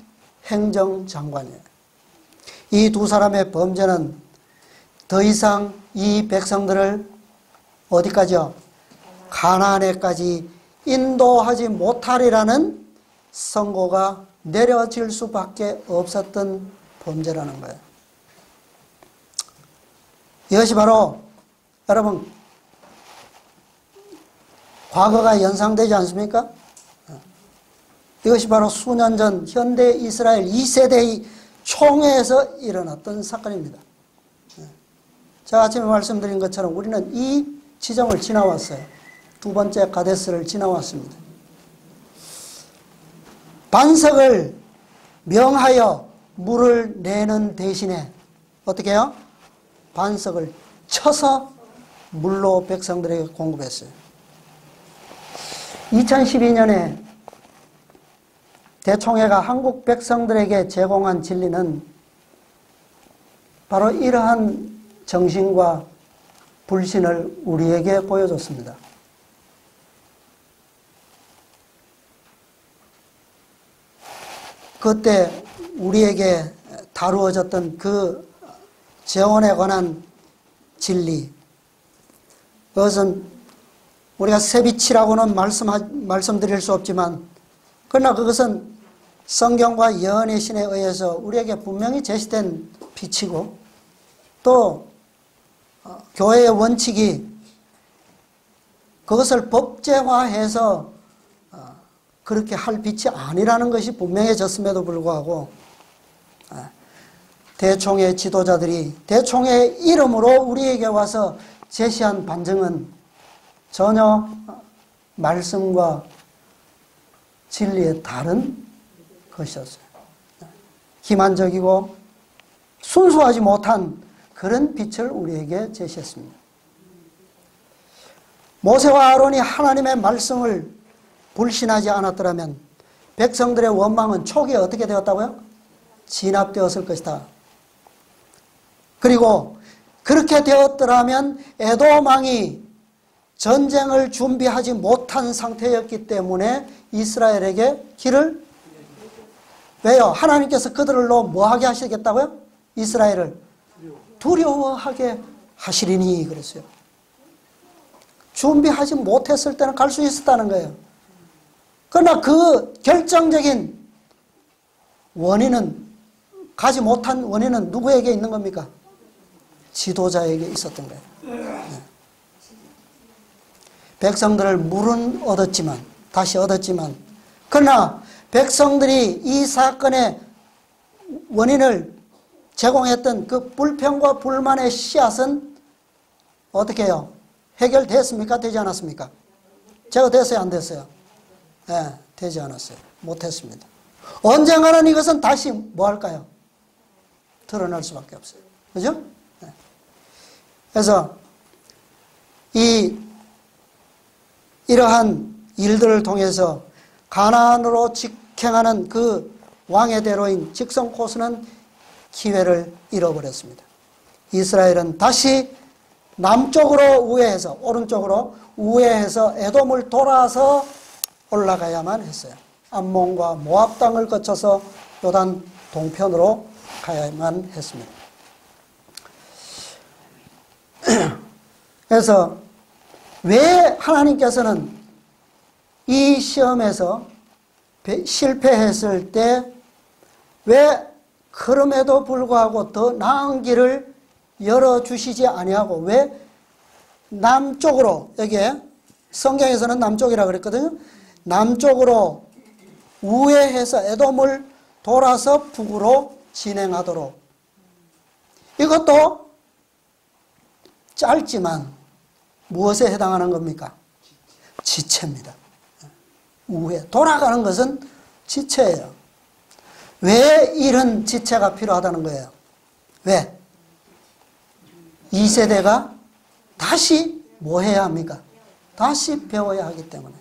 행정장관이에요. 이 두 사람의 범죄는 더 이상 이 백성들을 어디까지요? 가나안에까지 인도하지 못하리라는 선고가 내려질 수밖에 없었던 범죄라는 거예요. 이것이 바로 여러분 과거가 연상되지 않습니까? 이것이 바로 수년 전 현대 이스라엘 2세대의 총회에서 일어났던 사건입니다. 제가 아침에 말씀드린 것처럼 우리는 이 지점을 지나왔어요. 두 번째 가데스를 지나왔습니다. 반석을 명하여 물을 내는 대신에 어떻게 해요? 반석을 쳐서 물로 백성들에게 공급했어요. 2012년에 대총회가 한국 백성들에게 제공한 진리는 바로 이러한 정신과 불신을 우리에게 보여줬습니다. 그때 우리에게 다루어졌던 그 재혼에 관한 진리, 그것은 우리가 새빛이라고는 말씀드릴 수 없지만, 그러나 그것은 성경과 예언의 신에 의해서 우리에게 분명히 제시된 빛이고, 또 교회의 원칙이 그것을 법제화해서 그렇게 할 빛이 아니라는 것이 분명해졌음에도 불구하고 대총회 지도자들이 대총회 이름으로 우리에게 와서 제시한 반증은 전혀 말씀과 진리의 다른 것이었어요. 기만적이고 순수하지 못한 그런 빛을 우리에게 제시했습니다. 모세와 아론이 하나님의 말씀을 불신하지 않았더라면 백성들의 원망은 초기에 어떻게 되었다고요? 진압되었을 것이다. 그리고 그렇게 되었더라면 에돔 왕이 전쟁을 준비하지 못한 상태였기 때문에 이스라엘에게 길을, 왜요? 하나님께서 그들로 뭐하게 하시겠다고요? 이스라엘을 두려워하게 하시리니 그랬어요. 준비하지 못했을 때는 갈 수 있었다는 거예요. 그러나 그 결정적인 원인은, 가지 못한 원인은 누구에게 있는 겁니까? 지도자에게 있었던 거예요. 네. 백성들을 물은 얻었지만, 다시 얻었지만, 그러나 백성들이 이 사건의 원인을 제공했던 그 불평과 불만의 씨앗은 어떻게 해요? 해결됐습니까? 되지 않았습니까? 제거됐어요? 안 됐어요? 네, 되지 않았어요. 못했습니다. 언젠가는 이것은 다시 뭐 할까요? 드러날 수밖에 없어요. 그죠? 네. 그래서 이러한 일들을 통해서 가나안으로 직행하는 그 왕의 대로인 직선 코스는 기회를 잃어버렸습니다. 이스라엘은 다시 남쪽으로 우회해서, 오른쪽으로 우회해서 에돔을 돌아서 올라가야만 했어요. 암몬과 모압 땅을 거쳐서 요단 동편으로 가야만 했습니다. 그래서 왜 하나님께서는 이 시험에서 실패했을 때 왜 그럼에도 불구하고 더 나은 길을 열어주시지 아니하고 왜 남쪽으로, 여기에 성경에서는 남쪽이라 그랬거든요. 남쪽으로 우회해서 에돔을 돌아서 북으로 진행하도록. 이것도 짧지만 무엇에 해당하는 겁니까? 지체입니다. 우회. 돌아가는 것은 지체예요. 왜 이런 지체가 필요하다는 거예요? 왜? 2세대가 다시 뭐 해야 합니까? 다시 배워야 하기 때문에.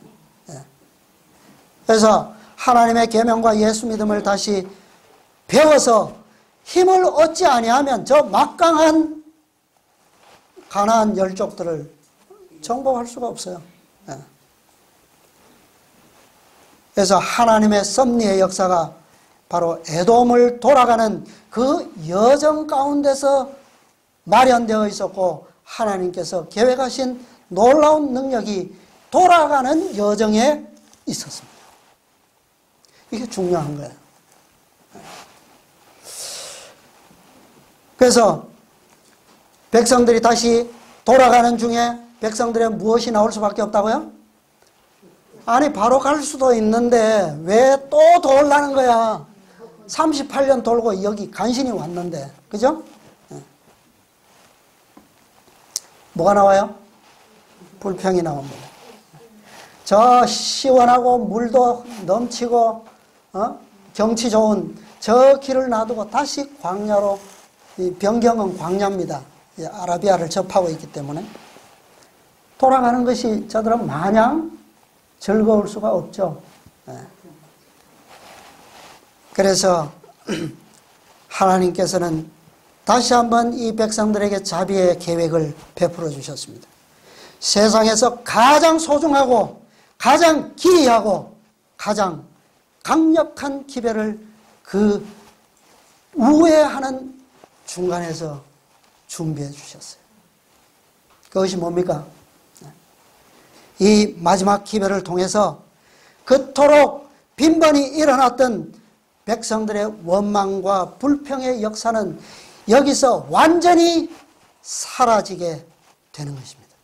그래서 하나님의 계명과 예수 믿음을 다시 배워서 힘을 얻지 아니하면 저 막강한 가나안 열족들을 정복할 수가 없어요. 그래서 하나님의 섭리의 역사가 바로 에돔을 돌아가는 그 여정 가운데서 마련되어 있었고 하나님께서 계획하신 놀라운 능력이 돌아가는 여정에 있었습니다. 이게 중요한 거예요. 그래서 백성들이 다시 돌아가는 중에 백성들의 무엇이 나올 수밖에 없다고요? 아니 바로 갈 수도 있는데 왜 또 돌라는 거야? 38년 돌고 여기 간신히 왔는데, 그죠? 뭐가 나와요? 불평이 나옵니다. 저 시원하고 물도 넘치고 경치 좋은 저 길을 놔두고 다시 광야로, 이 변경은 광야입니다. 아라비아를 접하고 있기 때문에 돌아가는 것이 저들은 마냥 즐거울 수가 없죠. 그래서 하나님께서는 다시 한번 이 백성들에게 자비의 계획을 베풀어 주셨습니다. 세상에서 가장 소중하고 가장 기이하고 가장 강력한 기회를 그 우회하는 중간에서 준비해 주셨어요. 그것이 뭡니까? 이 마지막 기회를 통해서 그토록 빈번히 일어났던 백성들의 원망과 불평의 역사는 여기서 완전히 사라지게 되는 것입니다.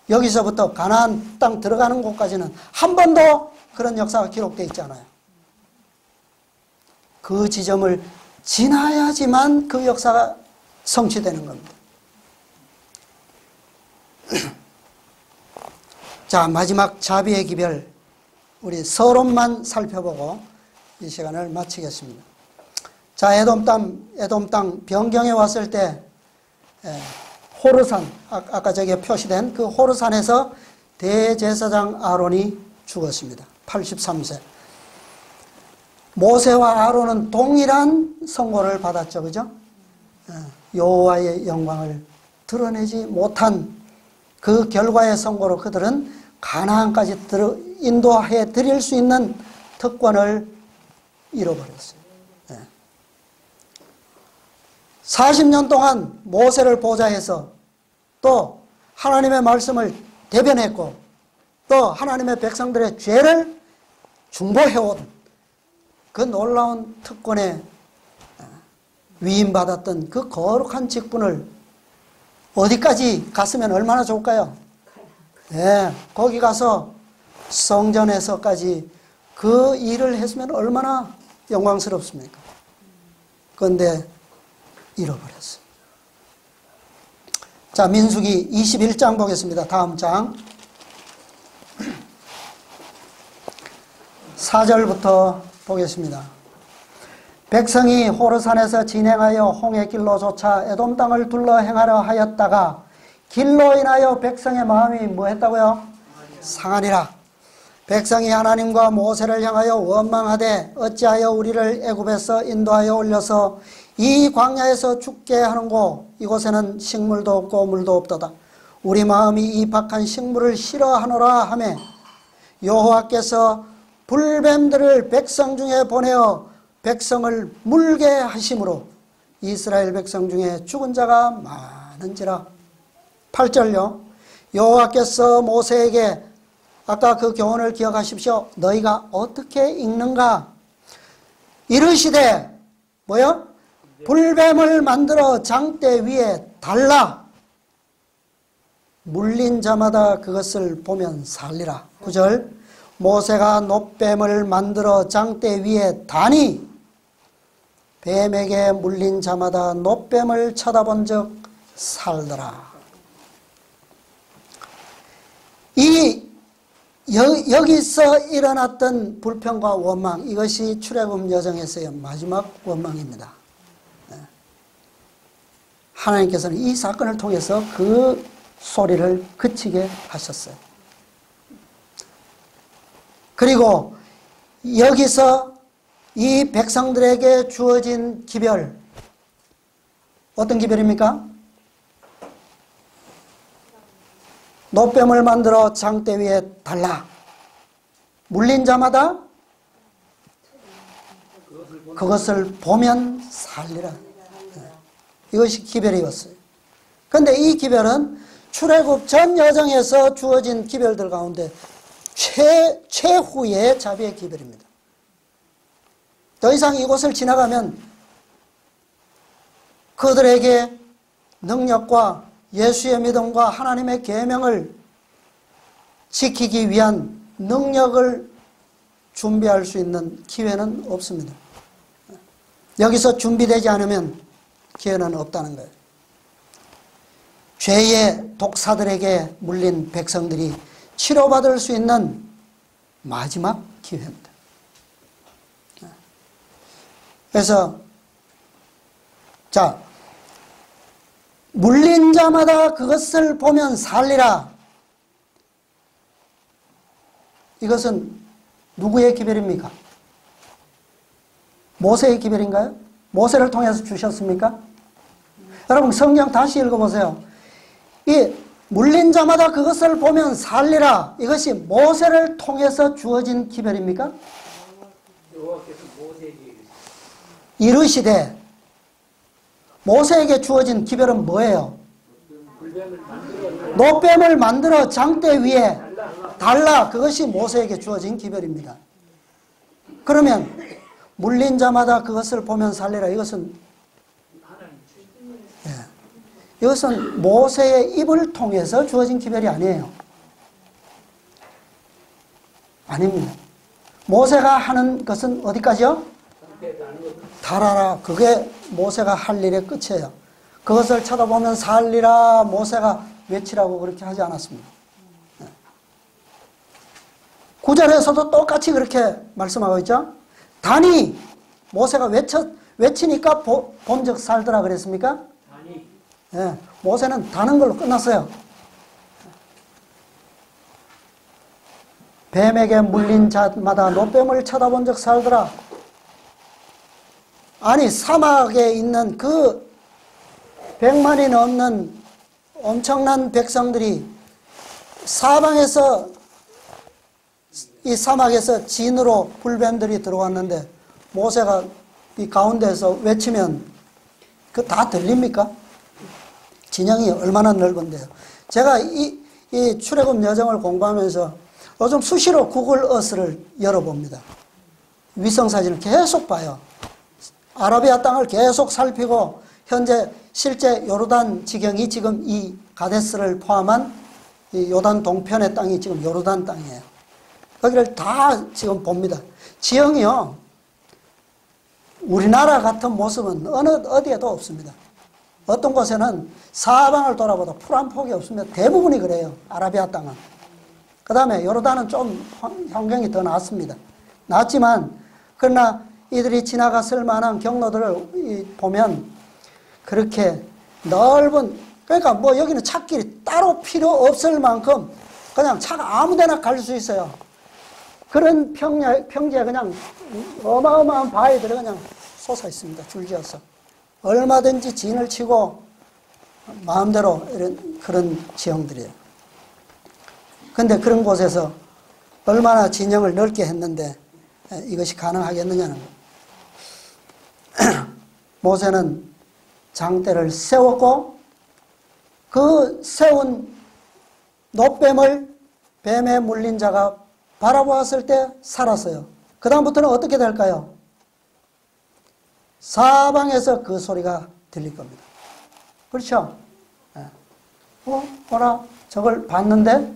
여기서부터 가나안 땅 들어가는 곳까지는 한 번도 그런 역사가 기록되어 있지 않아요. 그 지점을 지나야지만 그 역사가 성취되는 겁니다. 자, 마지막 자비의 기별, 우리 서론만 살펴보고 이 시간을 마치겠습니다. 자, 에돔 땅 변경에 왔을 때 호르산, 아까 저기에 표시된 그 호르산에서 대제사장 아론이 죽었습니다. 83세. 모세와 아론은 동일한 선고를 받았죠. 그죠? 여호와의 영광을 드러내지 못한 그 결과의 선고로 그들은 가나안까지 인도해 드릴 수 있는 특권을 잃어버렸어요. 40년 동안 모세를 보좌해서 또 하나님의 말씀을 대변했고 또 하나님의 백성들의 죄를 중보해온 그 놀라운 특권에 위임받았던 그 거룩한 직분을 어디까지 갔으면 얼마나 좋을까요? 거기 가서 성전에서까지 그 일을 했으면 얼마나 영광스럽습니까? 그런데 잃어버렸어요. 자, 민수기 21장 보겠습니다. 다음 장 4절부터 보겠습니다. 백성이 호르산에서 진행하여 홍해길로 쫓아 에돔 땅을 둘러 행하려 하였다가 길로 인하여 백성의 마음이 뭐 했다고요? 상하니라. 백성이 하나님과 모세를 향하여 원망하되 어찌하여 우리를 애굽에서 인도하여 올려서 이 광야에서 죽게 하는고 이곳에는 식물도 없고 물도 없도다. 우리 마음이 이 박한 식물을 싫어하노라 하매 여호와께서 불뱀들을 백성 중에 보내어 백성을 물게 하심으로 이스라엘 백성 중에 죽은 자가 많은지라. 8절요. 여호와께서 모세에게 아까 그 교훈을 기억하십시오. 너희가 어떻게 읽는가? 이르시되 뭐요? 불뱀을 만들어 장대 위에 달라. 물린 자마다 그것을 보면 살리라. 9절. 모세가 놋뱀을 만들어 장대 위에 다니 뱀에게 물린 자마다 놋뱀을 쳐다본 적 살더라. 여기서 일어났던 불평과 원망, 이것이 출애굽 여정에서의 마지막 원망입니다. 하나님께서는 이 사건을 통해서 그 소리를 그치게 하셨어요. 그리고 여기서 이 백성들에게 주어진 기별, 어떤 기별입니까? 놋뱀을 만들어 장대 위에 달라. 물린 자마다 그것을 보면 살리라. 이것이 기별이었어요. 그런데 이 기별은 출애굽 전 여정에서 주어진 기별들 가운데 최후의 자비의 기별입니다. 더 이상 이곳을 지나가면 그들에게 능력과 예수의 믿음과 하나님의 계명을 지키기 위한 능력을 준비할 수 있는 기회는 없습니다. 여기서 준비되지 않으면 기회는 없다는 거예요. 죄의 독사들에게 물린 백성들이 치료받을 수 있는 마지막 기회입니다. 그래서 자, 물린 자마다 그것을 보면 살리라. 이것은 누구의 기별입니까? 모세의 기별인가요? 모세를 통해서 주셨습니까? 여러분 성경 다시 읽어보세요. 이 물린 자마다 그것을 보면 살리라. 이것이 모세를 통해서 주어진 기별입니까?
여호와께서 모세에게
이르시되. 모세에게 주어진 기별은 뭐예요? 놋뱀을 만들어 장대 위에 달라. 그것이 모세에게 주어진 기별입니다. 그러면 물린 자마다 그것을 보면 살리라. 이것은 이것은 모세의 입을 통해서 주어진 기별이 아니에요. 아닙니다. 모세가 하는 것은 어디까지요? 달아라. 그게 모세가 할 일의 끝이에요. 그것을 쳐다보면 살리라. 모세가 외치라고 그렇게 하지 않았습니다. 9절에서도 똑같이 그렇게 말씀하고 있죠. 단이 모세가 외치니까 본즉 살더라 그랬습니까?
단이
예, 모세는 다는 걸로 끝났어요. 뱀에게 물린 자마다 노뱀을 쳐다본 적 살더라. 아니 사막에 있는 그 100만이 넘는 엄청난 백성들이 사방에서 이 사막에서 진으로 불뱀들이 들어왔는데 모세가 이 가운데에서 외치면 그 다 들립니까? 진영이 얼마나 넓은데요. 제가 이 출애굽 여정을 공부하면서 요즘 수시로 구글 어스를 열어봅니다. 위성사진을 계속 봐요. 아라비아 땅을 계속 살피고 현재 실제 요르단 지경이 지금 이 가데스를 포함한 이 요단 동편의 땅이 지금 요르단 땅이에요. 거기를 다 지금 봅니다. 지형이요. 우리나라 같은 모습은 어디에도 없습니다. 어떤 곳에는 사방을 돌아봐도 풀 한 폭이 없습니다. 대부분이 그래요. 아라비아 땅은. 그 다음에 요르단은 좀 환경이 더 낫습니다. 낫지만 그러나 이들이 지나갔을 만한 경로들을 보면 그렇게 넓은, 그러니까 뭐 여기는 찻길이 따로 필요 없을 만큼 그냥 차가 아무데나 갈 수 있어요. 그런 평지에 그냥 어마어마한 바위들이 그냥 솟아 있습니다. 줄지어서. 얼마든지 진을 치고 마음대로 이런 그런 지형들이에요. 근데 그런 곳에서 얼마나 진영을 넓게 했는데 이것이 가능하겠느냐는 거예요. 모세는 장대를 세웠고 그 세운 노뱀을 뱀에 물린 자가 바라보았을 때 살았어요. 그 다음부터는 어떻게 될까요? 사방에서 그 소리가 들릴 겁니다. 그렇죠? 뭐라 저걸 봤는데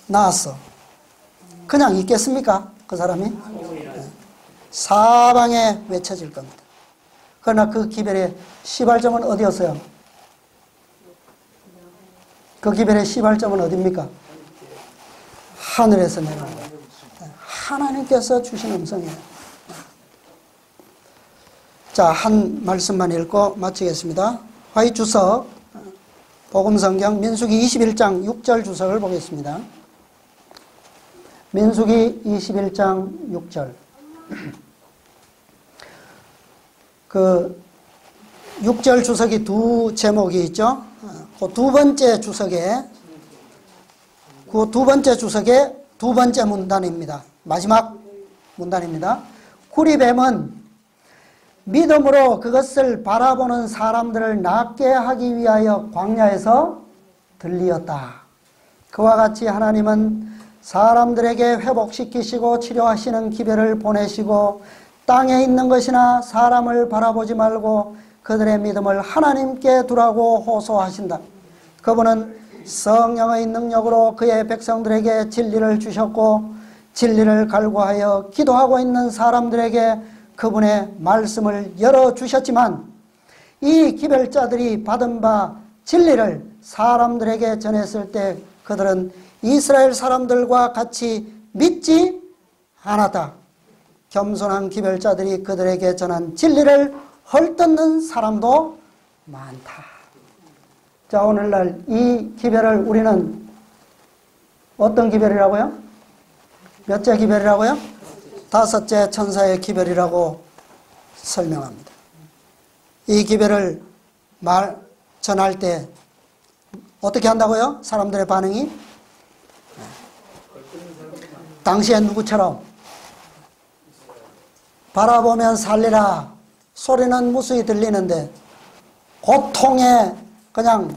나왔어. 그냥 있겠습니까? 그 사람이? 사방에 외쳐질 겁니다. 그러나 그 기별의 시발점은 어디였어요? 그 기별의 시발점은 어디입니까? 하늘에서 내려온 거예요. 하나님께서 주신 음성이에요. 자, 한 말씀만 읽고 마치겠습니다. 화이 주석, 복음성경 민수기 21장 6절 주석을 보겠습니다. 민수기 21장 6절. 그 6절 주석이 두 제목이 있죠. 그 두 번째 주석에 두 번째 문단입니다. 마지막 문단입니다. 구리뱀은 믿음으로 그것을 바라보는 사람들을 낫게 하기 위하여 광야에서 들리었다. 그와 같이 하나님은 사람들에게 회복시키시고 치료하시는 기별을 보내시고 땅에 있는 것이나 사람을 바라보지 말고 그들의 믿음을 하나님께 두라고 호소하신다. 그분은 성령의 능력으로 그의 백성들에게 진리를 주셨고 진리를 갈구하여 기도하고 있는 사람들에게 그분의 말씀을 열어주셨지만 이 기별자들이 받은 바 진리를 사람들에게 전했을 때 그들은 이스라엘 사람들과 같이 믿지 않았다. 겸손한 기별자들이 그들에게 전한 진리를 헐뜯는 사람도 많다. 자, 오늘날 이 기별을 우리는 어떤 기별이라고요? 몇째 기별이라고요? 다섯째 천사의 기별이라고 설명합니다. 이 기별을 전할 때 어떻게 한다고요? 사람들의 반응이? 당시에 누구처럼? 바라보면 살리라 소리는 무수히 들리는데 고통에 그냥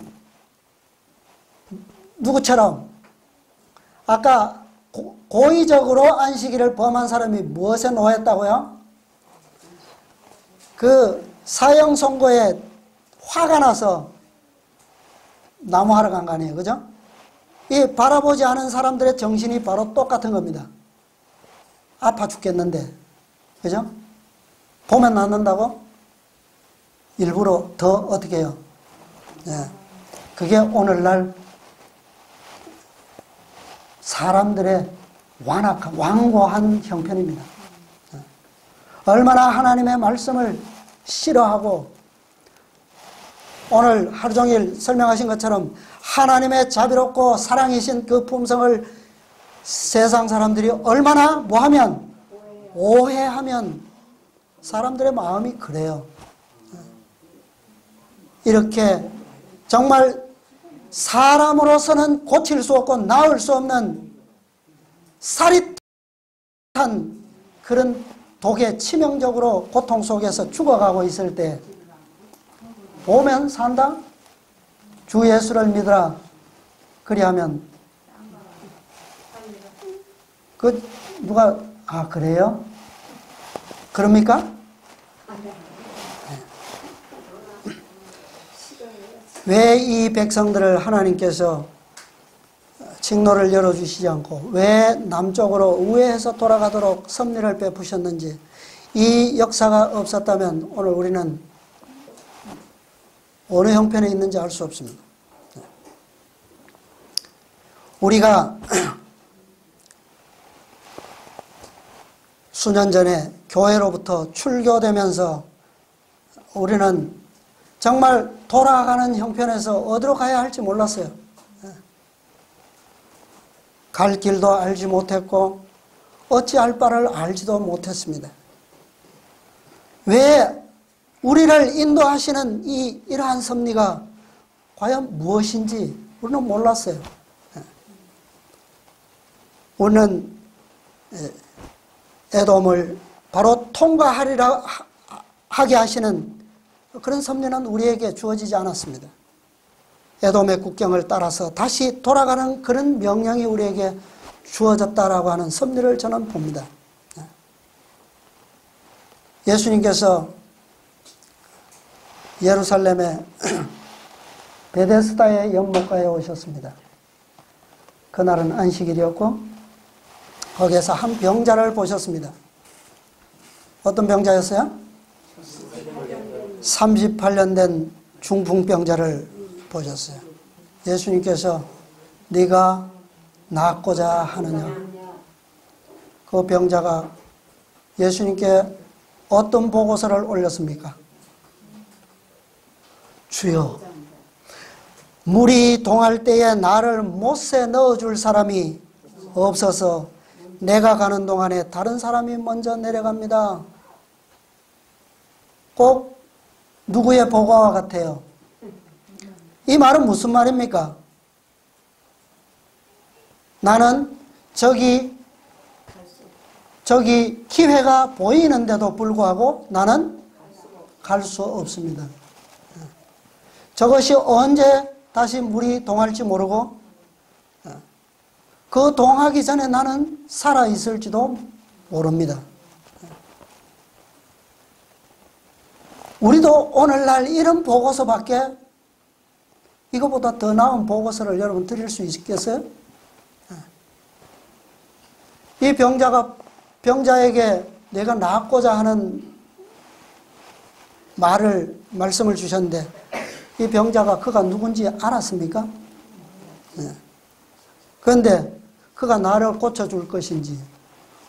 누구처럼? 아까 고의적으로 안식일을 범한 사람이 무엇에 노했다고요? 그 사형 선고에 화가 나서 나무하러 간 거 아니에요, 그죠? 이 바라보지 않은 사람들의 정신이 바로 똑같은 겁니다. 아파 죽겠는데, 그죠? 보면 낫는다고 일부러 더 어떻게 해요? 네. 그게 오늘날 사람들의 완악한, 완고한 형편입니다. 얼마나 하나님의 말씀을 싫어하고 오늘 하루 종일 설명하신 것처럼 하나님의 자비롭고 사랑이신 그 품성을 세상 사람들이 얼마나 뭐하면 오해하면 사람들의 마음이 그래요. 이렇게 정말 사람으로서는 고칠 수 없고 나을 수 없는 사릿한 그런 독에 치명적으로 고통 속에서 죽어가고 있을 때 보면 산다? 주 예수를 믿으라. 그리하면 그 누가 그래요? 그럽니까? 왜 이 백성들을 하나님께서 직로를 열어주시지 않고 왜 남쪽으로 우회해서 돌아가도록 섭리를 베푸셨는지, 이 역사가 없었다면 오늘 우리는 어느 형편에 있는지 알 수 없습니다. 우리가 수년 전에 교회로부터 출교되면서 우리는 정말 돌아가는 형편에서 어디로 가야 할지 몰랐어요. 갈 길도 알지 못했고 어찌할 바를 알지도 못했습니다. 왜 우리를 인도하시는 이러한 섭리가 과연 무엇인지 우리는 몰랐어요. 우리는 에돔을 바로 통과하리라 하게 하시는 그런 섭리는 우리에게 주어지지 않았습니다. 에돔의 국경을 따라서 다시 돌아가는 그런 명령이 우리에게 주어졌다라고 하는 섭리를 저는 봅니다. 예수님께서 예루살렘의 베데스다의 연못가에 오셨습니다. 그날은 안식일이었고 거기에서 한 병자를 보셨습니다. 어떤 병자였어요? 38년 된 중풍병자를 보셨어요. 예수님께서 네가 낫고자 하느냐? 그 병자가 예수님께 어떤 보고서를 올렸습니까? 주여, 물이 동할 때에 나를 못에 넣어줄 사람이 없어서 내가 가는 동안에 다른 사람이 먼저 내려갑니다. 꼭 누구의 보고와 같아요? 이 말은 무슨 말입니까? 나는 저기 기회가 보이는데도 불구하고 나는 갈 수 없습니다. 저것이 언제 다시 물이 동할지 모르고 그 동하기 전에 나는 살아있을지도 모릅니다. 우리도 오늘날 이런 보고서밖에 이거보다 더 나은 보고서를 여러분 드릴 수 있겠어요? 이 병자에게 내가 낫고자 하는 말씀을 주셨는데 이 병자가 그가 누군지 알았습니까? 그런데 그가 나를 고쳐줄 것인지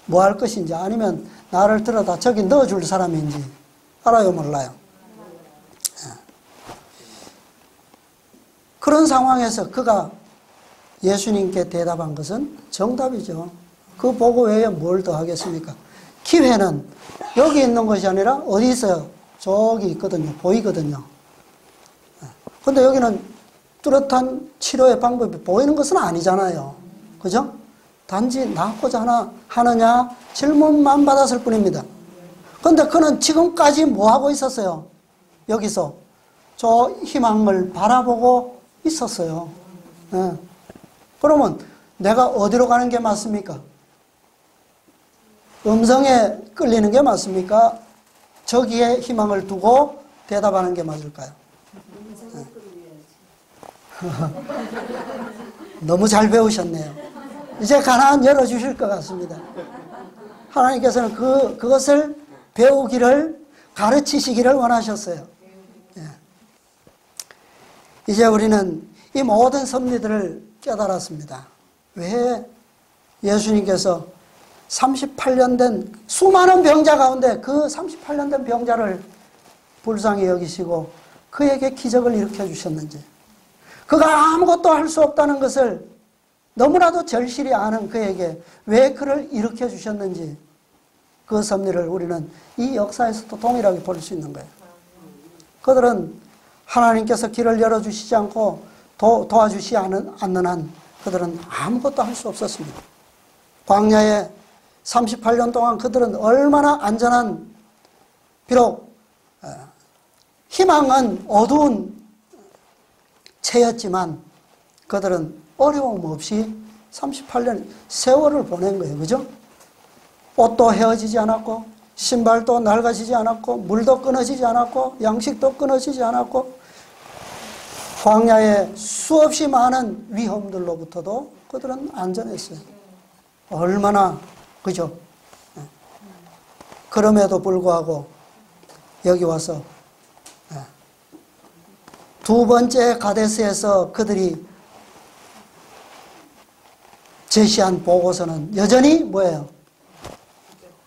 뭐 할 것인지 아니면 나를 들어다 저기 넣어줄 사람인지 알아요, 몰라요? 그런 상황에서 그가 예수님께 대답한 것은 정답이죠. 그 보고 외에 뭘 더 하겠습니까? 기회는 여기 있는 것이 아니라 어디 있어요? 저기 있거든요. 보이거든요. 그런데 여기는 뚜렷한 치료의 방법이 보이는 것은 아니잖아요. 그죠? 단지 낫고자 하느냐 질문만 받았을 뿐입니다. 그런데 그는 지금까지 뭐 하고 있었어요? 여기서 저 희망을 바라보고 있었어요. 그러면 내가 어디로 가는 게 맞습니까? 음성에 끌리는 게 맞습니까? 저기에 희망을 두고 대답하는 게 맞을까요? 너무 잘 배우셨네요. 이제 가나안 열어주실 것 같습니다. 하나님께서는 그것을 배우기를, 가르치시기를 원하셨어요. 이제 우리는 이 모든 섭리들을 깨달았습니다. 왜 예수님께서 38년 된 수많은 병자 가운데 그 38년 된 병자를 불쌍히 여기시고 그에게 기적을 일으켜 주셨는지, 그가 아무것도 할 수 없다는 것을 너무나도 절실히 아는 그에게 왜 그를 일으켜 주셨는지, 그 섭리를 우리는 이 역사에서도 동일하게 볼 수 있는 거예요. 그들은 하나님께서 길을 열어주시지 않고 도와주시지 않는 한 그들은 아무것도 할 수 없었습니다. 광야에 38년 동안 그들은 얼마나 안전한, 비록 희망은 어두운 채였지만 그들은 어려움 없이 38년 세월을 보낸 거예요. 그죠? 옷도 헤어지지 않았고, 신발도 낡아지지 않았고, 물도 끊어지지 않았고, 양식도 끊어지지 않았고, 광야에 수없이 많은 위험들로부터도 그들은 안전했어요. 얼마나, 그죠? 그럼에도 불구하고 여기 와서 두 번째 가데스에서 그들이 제시한 보고서는 여전히 뭐예요?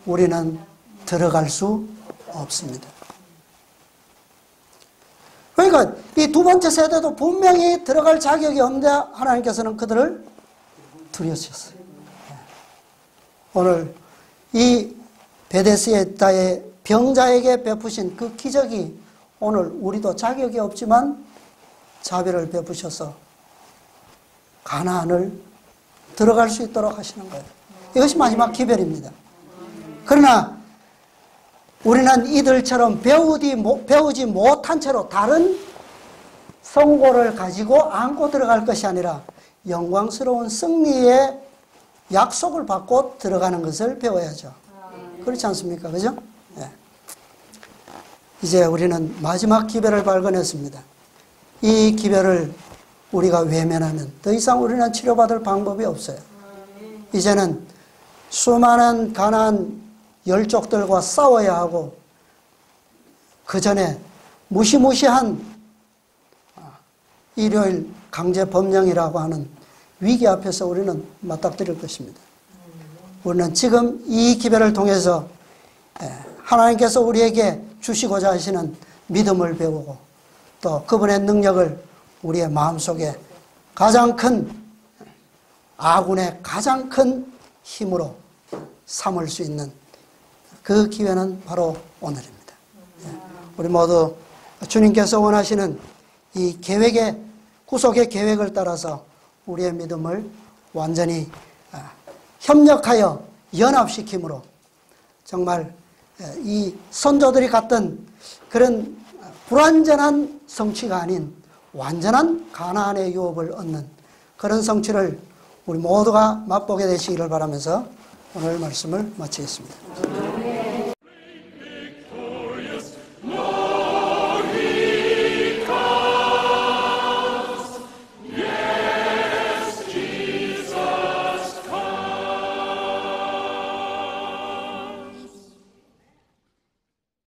우리는 들어갈 수 없습니다. 그러니까 이 두 번째 세대도 분명히 들어갈 자격이 없는데 하나님께서는 그들을 들여주셨어요. 오늘 이 베데스다의 병자에게 베푸신 그 기적이 오늘 우리도 자격이 없지만 자비를 베푸셔서 가나안을 들어갈 수 있도록 하시는 거예요. 이것이 마지막 기별입니다. 그러나 우리는 이들처럼 배우지 못한 채로 다른 성고를 가지고 안고 들어갈 것이 아니라 영광스러운 승리의 약속을 받고 들어가는 것을 배워야죠. 그렇지 않습니까? 그죠? 네. 이제 우리는 마지막 기별을 발견했습니다. 이 기별을 우리가 외면하면 더 이상 우리는 치료받을 방법이 없어요. 이제는 수많은 가난한 열족들과 싸워야 하고, 그 전에 무시무시한 일요일 강제 법령이라고 하는 위기 앞에서 우리는 맞닥뜨릴 것입니다. 우리는 지금 이 기별을 통해서 하나님께서 우리에게 주시고자 하시는 믿음을 배우고, 또 그분의 능력을 우리의 마음속에 가장 큰, 아군의 가장 큰 힘으로 삼을 수 있는 그 기회는 바로 오늘입니다. 우리 모두 주님께서 원하시는 이 계획의, 구속의 계획을 따라서 우리의 믿음을 완전히 협력하여 연합시킴으로 정말 이 선조들이 갔던 그런 불완전한 성취가 아닌 완전한 가나안의 유업을 얻는 그런 성취를 우리 모두가 맛보게 되시기를 바라면서 오늘 말씀을 마치겠습니다.